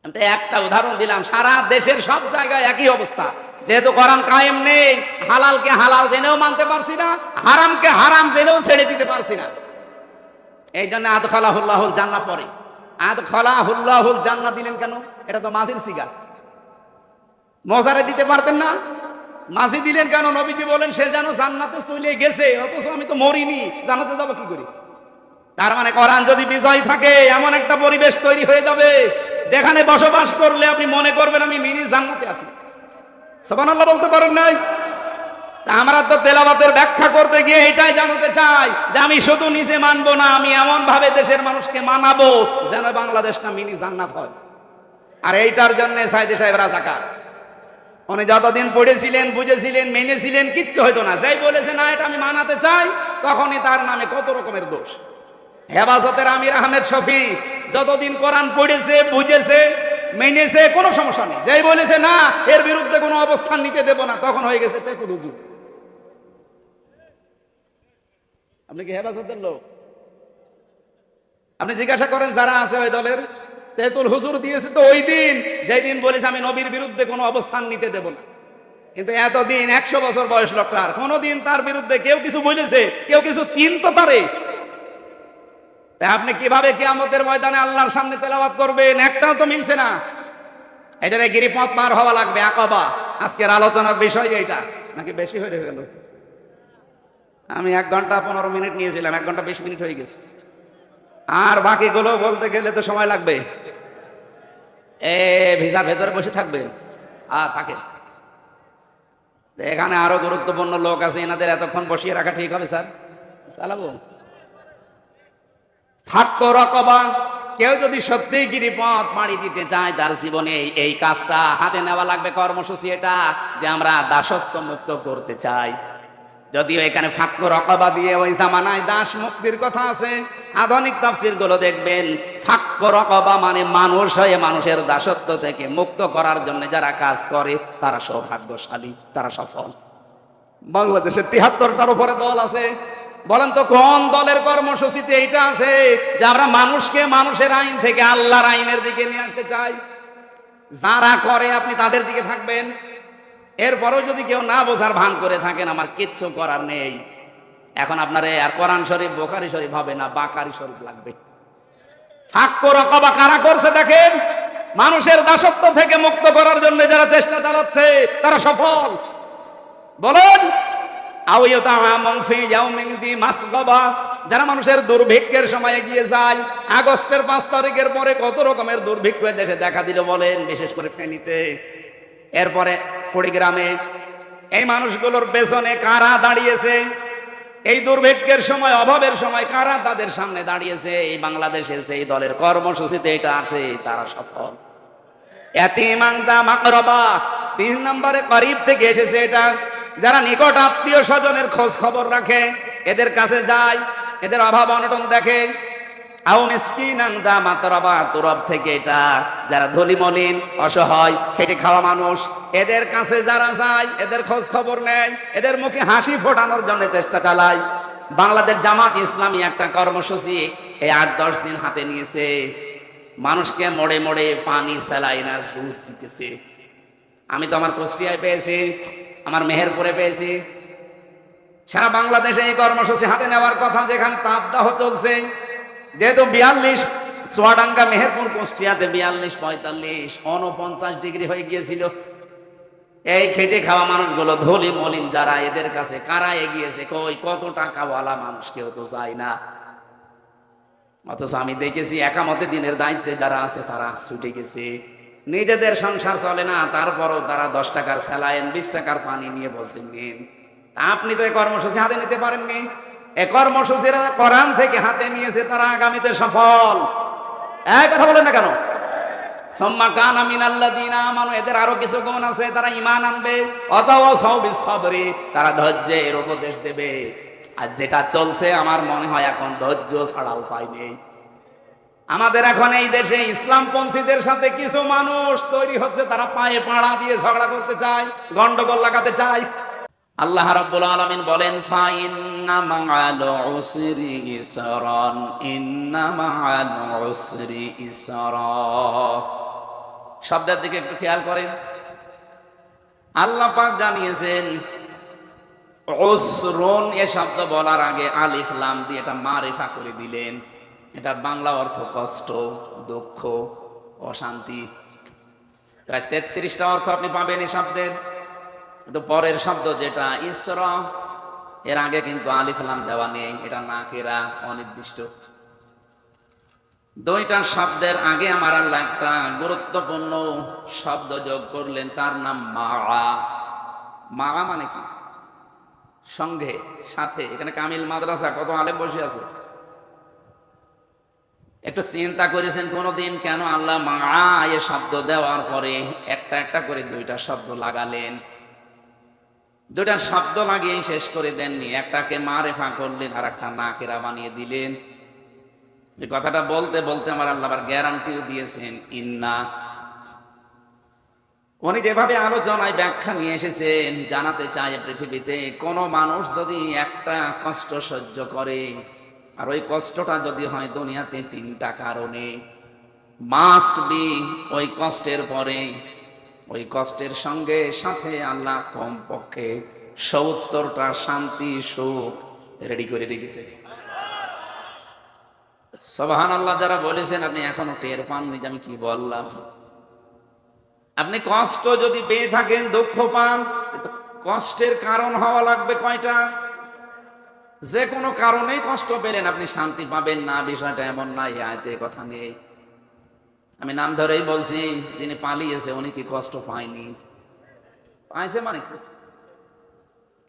আমি তো একটা উদাহরণ দিলাম, সারা দেশের সব জায়গায় একই অবস্থা। যেহেতু কোরআন কায়েম নেই, হালালকে হালাল জেনেও মানতে পারছি না, হারামকে হারাম জেনেও ছেড়ে দিতে পারছি না। এই জন্য আদখালাহুল্লাহুল জান্নাহ পড়ে। আদখালাহুল্লাহুল জান্নাহ দিলেন কেন? এটা তো মাঝির সিগা, মজারে দিতে পারতেন না, মাঝি দিলেন কেন? নবীজি বলেন সে যেন জান্নাতে চলে গেছে, অথচ আমি তো মরিনি, জান্নাতে যাবো কি করি? তার মানে কোরআন যদি বিজয় থাকে, এমন একটা পরিবেশ তৈরি হয়ে যাবে যেখানে বসবাস করলে আপনি মনে করবেন আমি মিনি জান্নাতে আছি। সুবহানাল্লাহ বলতে পারেন নাই? আমরা তো তেলাওয়াতের ব্যাখ্যা করতে গিয়ে এটাই জানাতে চাই যে আমি শুধু নিজে মানবো না, আমি এমন ভাবে দেশের মানুষকে মানাবো যেন বাংলাদেশটা মিনি জান্নাত হয়। আর এইটার জন্য সাইদি সাহেব রাজাকার। উনি যতদিন পড়েছিলেন, বুঝেছিলেন, মেনেছিলেন, কিচ্ছু হয়তো না। যাই বলেছে না এটা আমি মানাতে চাই, তখনই তার নামে কত রকমের দোষ। হেফাজতের আমির আহমেদ শফি যতদিন কোরআন পড়েছে, বুঝেছে, মেনেছে, কোনো সমস্যা নেই। যাই বলেছে না এর বিরুদ্ধে কোনো অবস্থান নিতে দেব না, তখন হয়ে গেছে তেতুল হুজুর। আপনি কি হেফাজতের লোক? আপনি জিজ্ঞাসা করেন যারা আছে ওই দলের, তেতুল হুজুর দিয়েছে তো ওই দিন, যেই দিন বলেছে আমি নবীর বিরুদ্ধে কোনো অবস্থান নিতে দেব না। কিন্তু এতদিন 100 বছর বয়স লোকটার, কোনোদিন তার বিরুদ্ধে কেউ কিছু বলেছে, কেউ কিছু চিন্ত তারে? আপনি কিভাবে কিয়ামতের ময়দানে আল্লাহর সামনে তেলাওয়াত করবেন? একটাও তো মিলছে না। এটারে গিরিপথ পার হওয়া লাগবে, আকবা। আজকের আলোচনার বিষয় এইটা, নাকি বেশি হয়ে গেল? আমি 1 ঘন্টা 15 মিনিট নিয়েছিলাম, 1 ঘন্টা 20 মিনিট হয়ে গেছে। আর বাকিগুলো বলতে গেলে তো সময় লাগবে। ভিসার ভেতরে বসে থাকবেন? থাকে। এখানে আরো গুরুত্বপূর্ণ লোক আছে, এনাদের এতক্ষণ বসিয়ে রাখা ঠিক হবে স্যার? চালাবো। ফাক্ক রকবা, কেউ যদি সত্যি গিরিপথ পাড়ি দিতে চায়, তার জীবনে এই কাজটা হাতে নেওয়া লাগবে, কর্মসূচি এটা, যে আমরা দাসত্ব মুক্ত করতে চাই। যদিও এখানে ফাক্ক রকবা দিয়ে ওই জামানায় দাস মুক্তির কথা আছে, আধুনিক তাফসীর গুলো দেখবেন ফাক্ক রকবা মানে মানুষ হয়ে মানুষের দাসত্ব থেকে মুক্ত করার জন্য যারা কাজ করে তারা সৌভাগ্যশালী, তারা সফল। বাংলাদেশে 73টার উপরে দল আছে। বলেন তো কোন দলের কর্মসূচিতে এইটা আসে যে আমরা মানুষকে মানুষের আইন থেকে আল্লাহর আইনের দিকে নিয়ে আসতে চাই? যারা করে আপনি তাদের দিকে থাকবেন। এরপরও যদি কেউ না বোঝার ভান করে থাকেন, আমার কিচ্ছু করার নেই। এখন আপনারে আর কোরআন শরীফ, বুখারী শরীফ হবে না, বাকারি শরীফ লাগবে। ফাক্ক রকবা কারা করছে দেখেন, মানুষের দাসত্ব থেকে মুক্ত করার জন্য যারা চেষ্টা চালাচ্ছে তারা সফল। বলেন যারা মানুষের দুর্ভিক্ষের সময় এগিয়ে যায়। আগস্টের 5 তারিখের পরে কত রকমের দুর্ভিক্ষ দেশে দেখা দিল বলেন, বিশেষ করে ফেনীতে, এরপরে কুড়িগ্রামে। এই মানুষগুলোর পেছনে কারা দাঁড়িয়েছে? এই দুর্ভিক্ষের সময়, অভাবের সময় কারা তাদের সামনে দাঁড়িয়েছে? এই বাংলাদেশে সেই দলের কর্মসূচিতে এটা আসে, তারা সফল। ইয়াতীমানদা মাকরাবা 3 নম্বরে করিব থেকে এসেছে এটা। যারা নিকট আত্মীয় স্বজনের খোঁজ খবর রাখে, এদের কাছে যায়, এদের অভাব অনটন দেখে। আও মিসকিনান দা মাতরাবা তুরব থেকে এটা, যারা ধনী মলিন, অসহায়, খেটে খাওয়া মানুষ, এদের কাছে যারা যায়, এদের খোঁজ খবর নেয়, এদের মুখে হাসি ফোটানোর জন্য চেষ্টা চালায়। বাংলাদেশ জামাত ইসলামী একটা কর্মসূচি এই 8-10 দিন হাতে নিয়েছে। মানুষকে মোড়ে মোড়ে পানি, স্যালাইন আর জুস দিতেছে। আমি তো আমার কুষ্টিয়ায় পেয়েছি, আমার মেহেরপুরে পেয়েছি। সারা বাংলাদেশে এই কর্মসূচি হাতে নেওয়ার কথা, যেখানে তাপদাহ চলছে। যেহেতু 42, চুয়াডাঙ্গা, মেহেরপুর, কুষ্টিয়াতে 42, 45, 49 ডিগ্রি হয়ে গিয়েছিল। এই খেটে খাওয়া মানুষগুলো, ধনী মলিন যারা, এদের কাছে কারা এগিয়েছে? কই, কত টাকাওয়ালা মানুষ কেউ তো যায় না। অথচ আমি দেখেছি একামতে দিনের দায়িত্বে যারা আছে তারা ছুটে গেছে। নিজেদের সংসার চলে না, তারপরও তারা 10 টাকার স্যালাইন, 20 টাকার পানি নিয়ে বলছেন নিন। আপনি তো এই কর্মসূচি হাতে নিতে পারেননি। এ কর্মসূচিরা কোরআন থেকে হাতে নিয়েছে, তারা আগামীতে সফল। এক কথা বলেন না কেন? সুম্মা কানা মিনাল্লাযীনা আমানু, এদের আরো কিছু গুণ আছে, তারা ঈমান আনবে। ওয়াতাওয়াসাউ বিস-সাবরি, তারা ধৈর্যের উপদেশ দেবে। আর যেটা চলছে আমার মনে হয় এখন ধৈর্য ছাড়া উপায় নেই। আমাদের এখন এই দেশে ইসলামপন্থীদের সাথে কিছু মানুষ তৈরি হচ্ছে, তারা পায়ে পাড়া দিয়ে ঝগড়া করতে চায়, গন্ডগোল লাগাতে চায়। আল্লাহ রাব্বুল আলামিন বলেন, ফা ইন্না মা'আল উসরি ইসরান, ইন্না মা'আল উসরি ইসরা। শব্দের দিকে একটু খেয়াল করেন। আল্লাহ পাক জানিয়েছেন উসরুন, এ শব্দ বলার আগে আলিফ লাম দিয়ে এটা মারিফা করে দিলেন। এটার বাংলা অর্থ কষ্ট, দুঃখ, অশান্তি। প্রায় 33টা অর্থ আপনি পাবেন এই শব্দের। কিন্তু পরের শব্দ যেটা ইসরা, এর আগে কিন্তু আলিফ লাম দেওয়া নেই, এটা নাকেরা, অনির্দিষ্ট। দুইটা শব্দের আগে আমার আল্লাহ একটা গুরুত্বপূর্ণ শব্দ যোগ করলেন, তার নাম মাআ। মাআ মানে কি? সঙ্গে, সাথে। এখানে কামিল মাদ্রাসা, কত আলেম বসে আছে। একটু চিন্তা করেছেন কোনদিন কেন আল্লাহ মাআ এ শব্দ দেওয়ার পরে একটা একটা করে দুইটা শব্দ লাগালেন? দুইটা শব্দ লাগিয়ে শেষ করে দেননি, একটাকে মারেফা করলেন আর একটা নাকেরা বানিয়ে দিলেন। এই কথাটা বলতে বলতে আমার আল্লাহ আবার গ্যারান্টিও দিয়েছেন, ইন্না। উনি যেভাবে আলোচনায় ব্যাখ্যা নিয়ে এসেছেন, জানাতে চায় পৃথিবীতে কোন মানুষ যদি একটা কষ্ট সহ্য করে, আর ওই কষ্টটা যদি হয় দুনিয়াতে 3টা কারণে, মাস্ট বি ওই কষ্টের পরে, ওই কষ্টের সঙ্গে সাথে আল্লাহ কমপক্ষে 70টা শান্তি সুখ রেডি করে রেখেছে। সুবহানাল্লাহ। যারা বলেছেন আপনি এখনো টের পাননি যে আমি কি বললাম। আপনি কষ্ট যদি পেয়ে থাকেন, দুঃখ পান, কষ্টের কারণ হওয়া লাগবে কয়টা? যে কোনো কারণেই কষ্ট পেলেন আপনি শান্তি পাবেন না, বিষয়টা এমন না। এই আয়াতে কথা নেই। আমি নাম ধরেই বলছি, যিনি পালিয়েছে উনি কি কষ্ট পায়নি? পাইছে মানে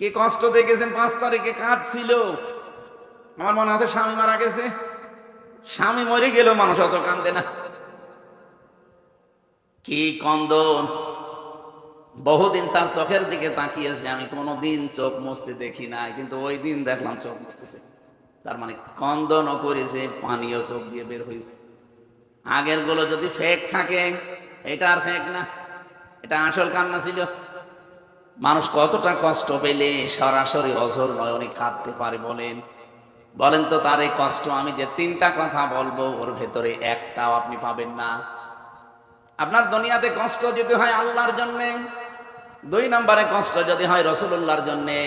কি কষ্ট দেখেছেন? 5 তারিখে কাঁদছিল। আমার মনে আছে স্বামী মারা গেছে। স্বামী মরে গেল, মানুষ অত কান্দে না। কি কন্দন! বহুদিন তার চোখের দিকে তাকিয়েছে, আমি কোনোদিন চোখ মুছতে দেখি নাই, কিন্তু ওই দিন দেখলাম চোখ মুছতেছে। তার মানে কন্দনও করেছে, পানিও চোখ দিয়ে বের হয়েছে। আগের গুলো যদি ফেক থাকে, এটা আর ফেক না, এটা আসল কান্না ছিল। মানুষ কতটা কষ্ট পেলে সরাসরি অঝর নয় উনি কাঁদতে পারে বলেন? বলেন তো তার এই কষ্ট, আমি যে 3টা কথা বলবো ওর ভেতরে একটাও আপনি পাবেন না। আপনার দুনিয়াতে কষ্ট যদি হয় আল্লাহর জন্যে, 2 নম্বরে কষ্ট যদি হয় রাসূলুল্লাহর জন্যে,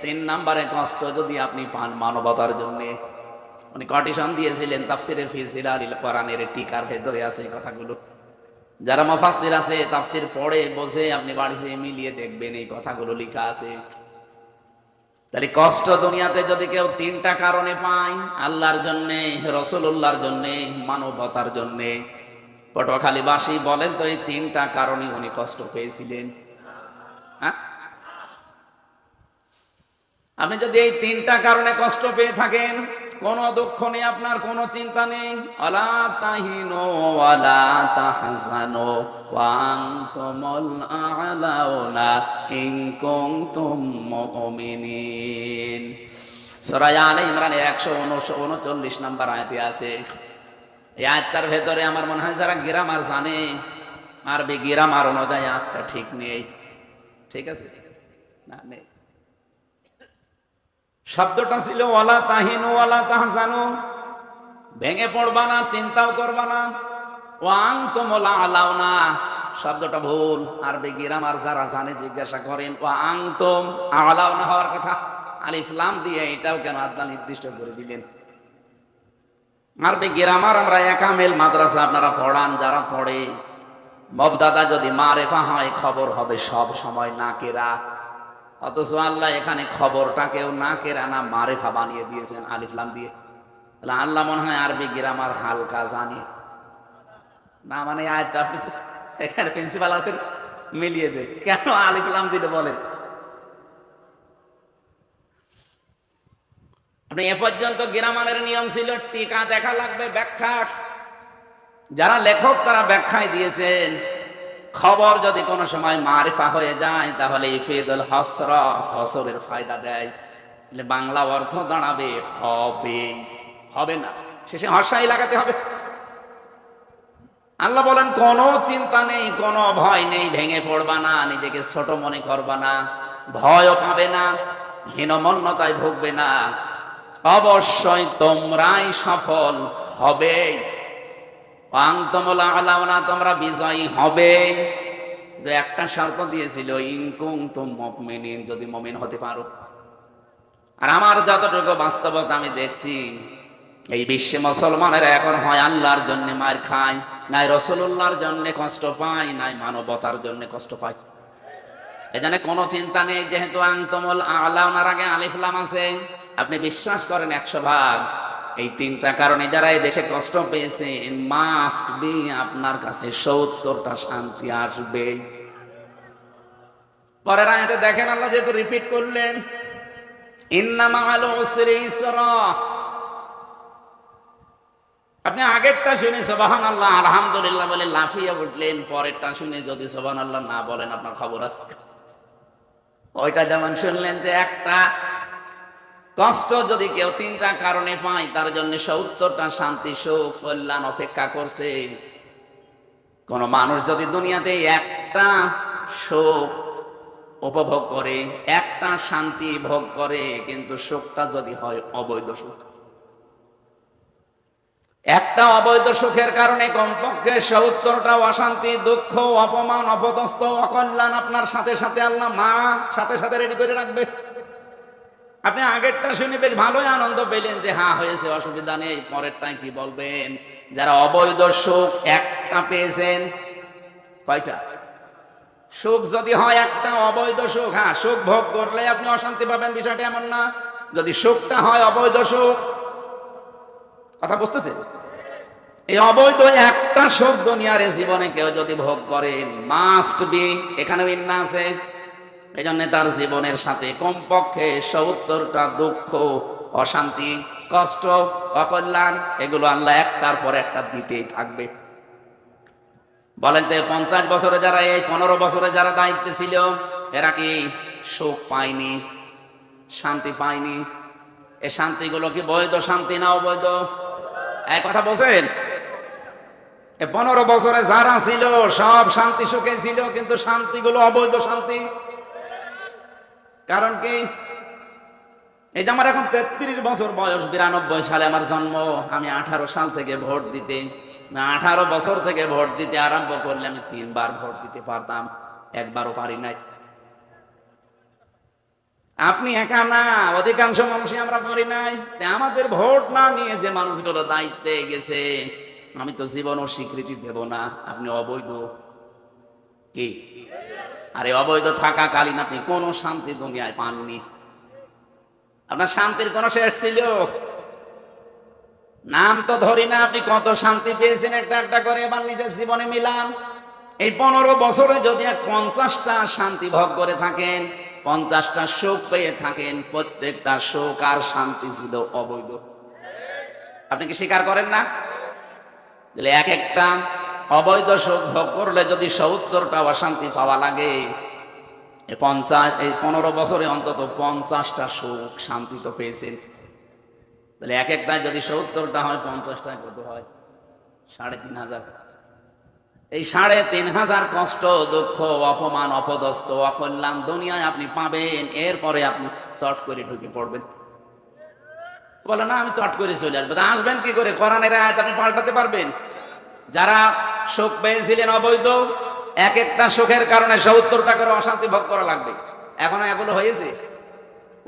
3 নম্বরে কষ্ট যদি আপনি পান মানবতার জন্যে। উনি কন্ডিশন দিয়েছিলেন তাফসিরে ফি জিলালিল কোরআনের টিকার ভেতরে আছে এই কথাগুলো। যারা মুফাসসির আছে তাফসির পড়ে বসে আপনি বাড়িতে মিলিয়ে দেখবেন এই কথাগুলো লেখা আছে। তাহলে কষ্ট দুনিয়াতে যদি কেউ 3টা কারণে পায়, আল্লাহর জন্যে, রাসূলুল্লাহর জন্যে, মানবতার জন্যে, পটুয়াখালীবাসী বলেন তো এই 3টা কারণে উনি কষ্ট পেয়েছিলেন? হ্যাঁ, আপনি যদি এই 3টা কারণে কষ্ট পেয়ে থাকেন, কোনো দুঃখ নেই আপনার, কোনো চিন্তা নেই। ওয়ালা তাহিনু ওয়ালা তাহজানু ওয়া আনতুমুল আ'লাউনা ইন কুনতুম মুমিনিন। সূরা আলে ইমরানের 139 নম্বর আয়াতে আছে। এই আয়াতটার ভেতরে আমার মনে হয় যারা গ্রামার জানে, আরবি গ্রামার অনুযায়ী আয়াতটা ঠিক নেই। ঠিক আছে না? নেই। শব্দটা ছিল ওয়ালা তাহিনু ওয়ালা তাহজানু, ভেঙে পড়বা না, চিন্তাও করবা না। ওয়া আনতুমুল আ'লাউনা, শব্দটা ভুল। আরবি গ্রামার যারা জানে জিজ্ঞাসা করেন, ওয়া আনতুম আ'লাউনা হওয়ার কথা, আলিফ লাম দিয়ে এটাও কেন আল্লাহ নির্দিষ্ট করে দিলেন? আরবি গ্রামার আমরা একামেল মাদ্রাসা আপনারা পড়ান, যারা পড়ে, মুবতাদা যদি মারেফা হয় খবর হবে সব সময় নাকেরা। অথচ আল্লাহ এখানে খবরটাকেও নাকেরা না মারেফা বানিয়ে দিয়েছেন আলিফ লাম দিয়ে। তাহলে আল্লাহ মনে হয় আরবি গ্রামার হালকা জানি না। মানে আয়াতটা আপনি এখানে প্রিন্সিপাল আছেন, মিলিয়ে দেন, কেন আলিফ লাম দিতে বলেন? আপনি এ পর্যন্ত গ্রামারের নিয়ম ছিল টিকা দেখা লাগবে, ব্যাখ্যা। যারা লেখক তারা ব্যাখ্যায় দিয়েছেন, খবর যদি কোনো সময় মারিফা হয়ে যায় তাহলে ইফিদুল হসর, হসরের ফায়দা দেয়। বাংলা অর্থ দাঁড়াবে হবে, হবে না, শেষে হসাই লাগাতে হবে। আল্লাহ বলেন কোনো চিন্তা নেই, কোনো ভয় নেই, ভেঙে পড়বা না, নিজেকে ছোট মনে করবা না, ভয়ও পাবে না, হীনমন্যতায় ভুগবে না, অবশ্যই তোমরাই সফল হবে। তোমরা বিজয়ী হবে। একটা শর্ত দিয়েছিল, ইনকুনতুম মুমিনিন, যদি মুমিন হতে পারো। আর আমার যতটুকু বাস্তবতা আমি দেখছি, এই বিশ্বে মুসলমানেরা এখন হয় আল্লাহর জন্য মার খায়, নাই রাসূলুল্লাহর জন্য কষ্ট পায়, নাই মানবতার জন্য কষ্ট পায়। এখানে কোনো চিন্তা নেই, যেহেতু আনতুমুল আ'লাউনার আগে আলিফ লাম আছে। আপনি বিশ্বাস করেন 100 ভাগ এই তিনটা কারণে যারা এই দেশে কষ্ট পেয়েছে, মাস্ট বি আপনার কাছে 70টা শান্তি আসবে। পরের আয়াতে দেখেন আল্লাহ যেহেতু রিপিট করলেন, ইন্না মা'আল উসরি ইসরা। আপনি আগেরটা শুনে সুবহানাল্লাহ আলহামদুলিল্লাহ বলে লাফিয়ে উঠলেন, পরেরটা শুনে যদি সুবহানাল্লাহ না বলেন আপনার খবর আছে। ওইটা যেমন শুনলেন যে একটা কষ্ট যদি কেউ তিনটা কারণে পায়, তার জন্য 70টা শান্তি, সুখ, কল্যাণ অপেক্ষা করছে। কোন মানুষ যদি দুনিয়াতে একটা সুখ উপভোগ করে, একটা শান্তি ভোগ করে, কিন্তু সুখটা যদি হয় অবৈধ সুখ, একটা অবৈধ সুখের কারণে কমপক্ষে 70টা অশান্তি, দুঃখ, অপমান, অপদস্থ, অকল্যাণ আপনার সাথে সাথে আল্লাহ সাথে সাথে রেডি করে রাখবে। আপনি আগেরটা শুনে বেশ ভালোই আনন্দ পেলেন যে হ্যাঁ হয়েছে, অসুবিধা নেই। পরেরটাই কি বলবেন? যারা অবৈধ সুখ একটা পেয়েছেন, কয়টা সুখ যদি হয় একটা অবৈধ সুখ, হ্যাঁ সুখ ভোগ করলে আপনি অশান্তি পাবেন, বিষয়টা এমন না। যদি সুখটা হয় অবৈধ সুখ, কথা বুঝতেছে? এই অবৈধ একটা সুখ দুনিয়ার জীবনে কেউ যদি ভোগ করেন, মাস্ট বি, এখানে ইন্না আছে, এই জন্য তার জীবনের সাথে কমপক্ষে 70টা দুঃখ, অশান্তি, কষ্ট, অকল্যাণ, এগুলো আল্লাহ একটার পর একটা দিতেই থাকবে। বলেন তো 50 বছরে যারা, এই 15 বছরে যারা দায়িত্বে ছিল, এরা কি সুখ পায়নি, শান্তি পায়নি? এই শান্তিগুলো কি বৈধ শান্তি না অবৈধ? এক কথা বলছেন। 15 বছরে যারা ছিল সব শান্তি সুখে ছিল, কিন্তু শান্তিগুলো অবৈধ শান্তি। কারণ কি? এই যে আমার এখন 33 বছর বয়স, 92 সালে আমার জন্ম। আমি 18 সাল থেকে ভোট দিতে, 18 বছর থেকে ভোট দিতে আরম্ভ করলে আমি 3 বার ভোট দিতে পারতাম, একবারও পারি নাই। আপনি একা না, অধিকাংশ মানুষই আমরা পারি নাই। আমাদের ভোট না নিয়ে যে মানুষগুলো দায়িত্বে গেছে, আমি তো জীবনও স্বীকৃতি দেব না আপনি অবৈধ। কি আরে অবৈধ থাকাকালীন আপনি কোনো শান্তি দুনিয়ায় পাননি। আপনার শান্তির কোনো শেষ ছিল? নাম তো ধরি না, আপনি কত শান্তি পেয়েছেন একটা একটা করে, এবার নিজের জীবনে মিলান। এই 15 বছরে যদি 50টা শান্তি ভোগ করে থাকেন, 50টা সুখ পেয়ে থাকেন, প্রত্যেকটা সুখ আর শান্তি ছিল অবৈধ। আপনি কি স্বীকার করেন না? এক একটা অবৈধ সুখ ভোগ করলে যদি 70টা অশান্তি পাওয়া লাগে, এই 15 বছরে অন্তত 50টা সুখ শান্তি তো পেয়েছেন। তাহলে এক একটায় যদি 70টা হয়, 50টায় কত হয়? 3500। এই 3500 কষ্ট, দুঃখ, অপমান, অপদস্থ, অকল্যাণ দুনিয়ায় আপনি পাবেন। এরপরে আপনি চট করে ঢুকে পড়বেন। বলে না আমি চট করে চলে আসবো। আসবেন কি করে? কোরআনের আয়াত আপনি পাল্টাতে পারবেন? যারা সুখ পেয়েছিলেন অবৈধ, এক একটা সুখের কারণে 70টা করে অশান্তি ভোগ করা লাগবে। এখনো এগুলো হয়েছে?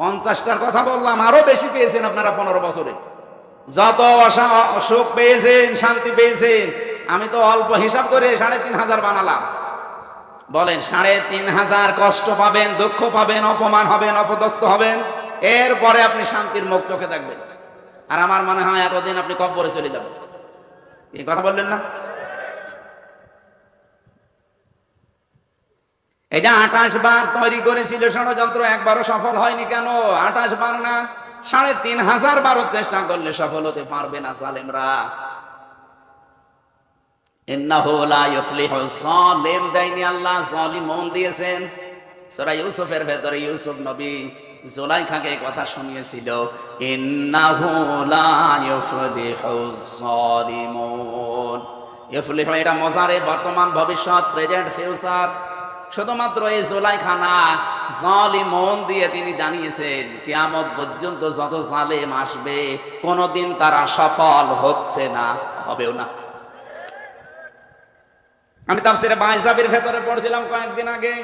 50টার কথা বললাম, আরো বেশি পেয়েছেন আপনারা 15 বছরে। যত সুখ পেয়েছেন, শান্তি পেয়েছেন, আমি তো অল্প হিসাব করে 3500 বানালাম। বলেন 3500 কষ্ট পাবেন, দুঃখ পাবেন, অপমান হবেন, অপদস্থ হবেন, এরপরে আপনি শান্তির মুখ চোখে দেখবেন। আর আমার মনে হয় এতদিন আপনি কবরে চলে যাবেন। এই কথা বললেন না? এই যে 28 বার তৈরি করেছিল ষড়যন্ত্র, একবারও সফল হয়নি কেন? 28 বার না, ৩,৫০০ বারো চেষ্টা করলে সফল হতে পারবে না জালেমরা। ইন্নাহু লা ইউফলিহু যালিম দেয়নি আল্লাহ, যালিমুন দিয়েছেন। সূরা ইউসুফের ভেতরে ইউসুফ নবী জুলাইখাকে কথা শুনিয়েছিল, ইন্নাহু লা ইউফলিহু যালিমুন। ইউফলিহু এটা মজারে বর্তমান ভবিষ্যৎ, প্রেজেন্ট ফিউচার। শুধুমাত্র এই জুলাইখা না, যালিমুন দিয়ে তিনি জানিয়েছেন কিয়ামত পর্যন্ত যত জালেম আসবে কোনোদিন তারা সফল হচ্ছে না, হবেও না। আমি তাফসীরে বাইজাবির ভেতরে পড়ছিলাম কয়েকদিন আগে,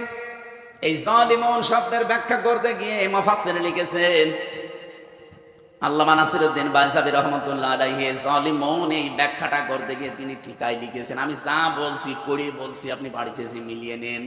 এই যালিমুন শব্দের ব্যাখ্যা করতে গিয়ে মুফাসসির লিখেছেন আল্লামা নাসিরউদ্দিন বাইজাবি রহমাতুল্লাহ আলাইহি, যালিমুন এই ব্যাখ্যাটা করতে গিয়ে তিনি ঠিকাই লিখেছেন। আমি যা বলছি করে বলছি, আপনি বাড়িতে এসে মিলিয়ে নেন।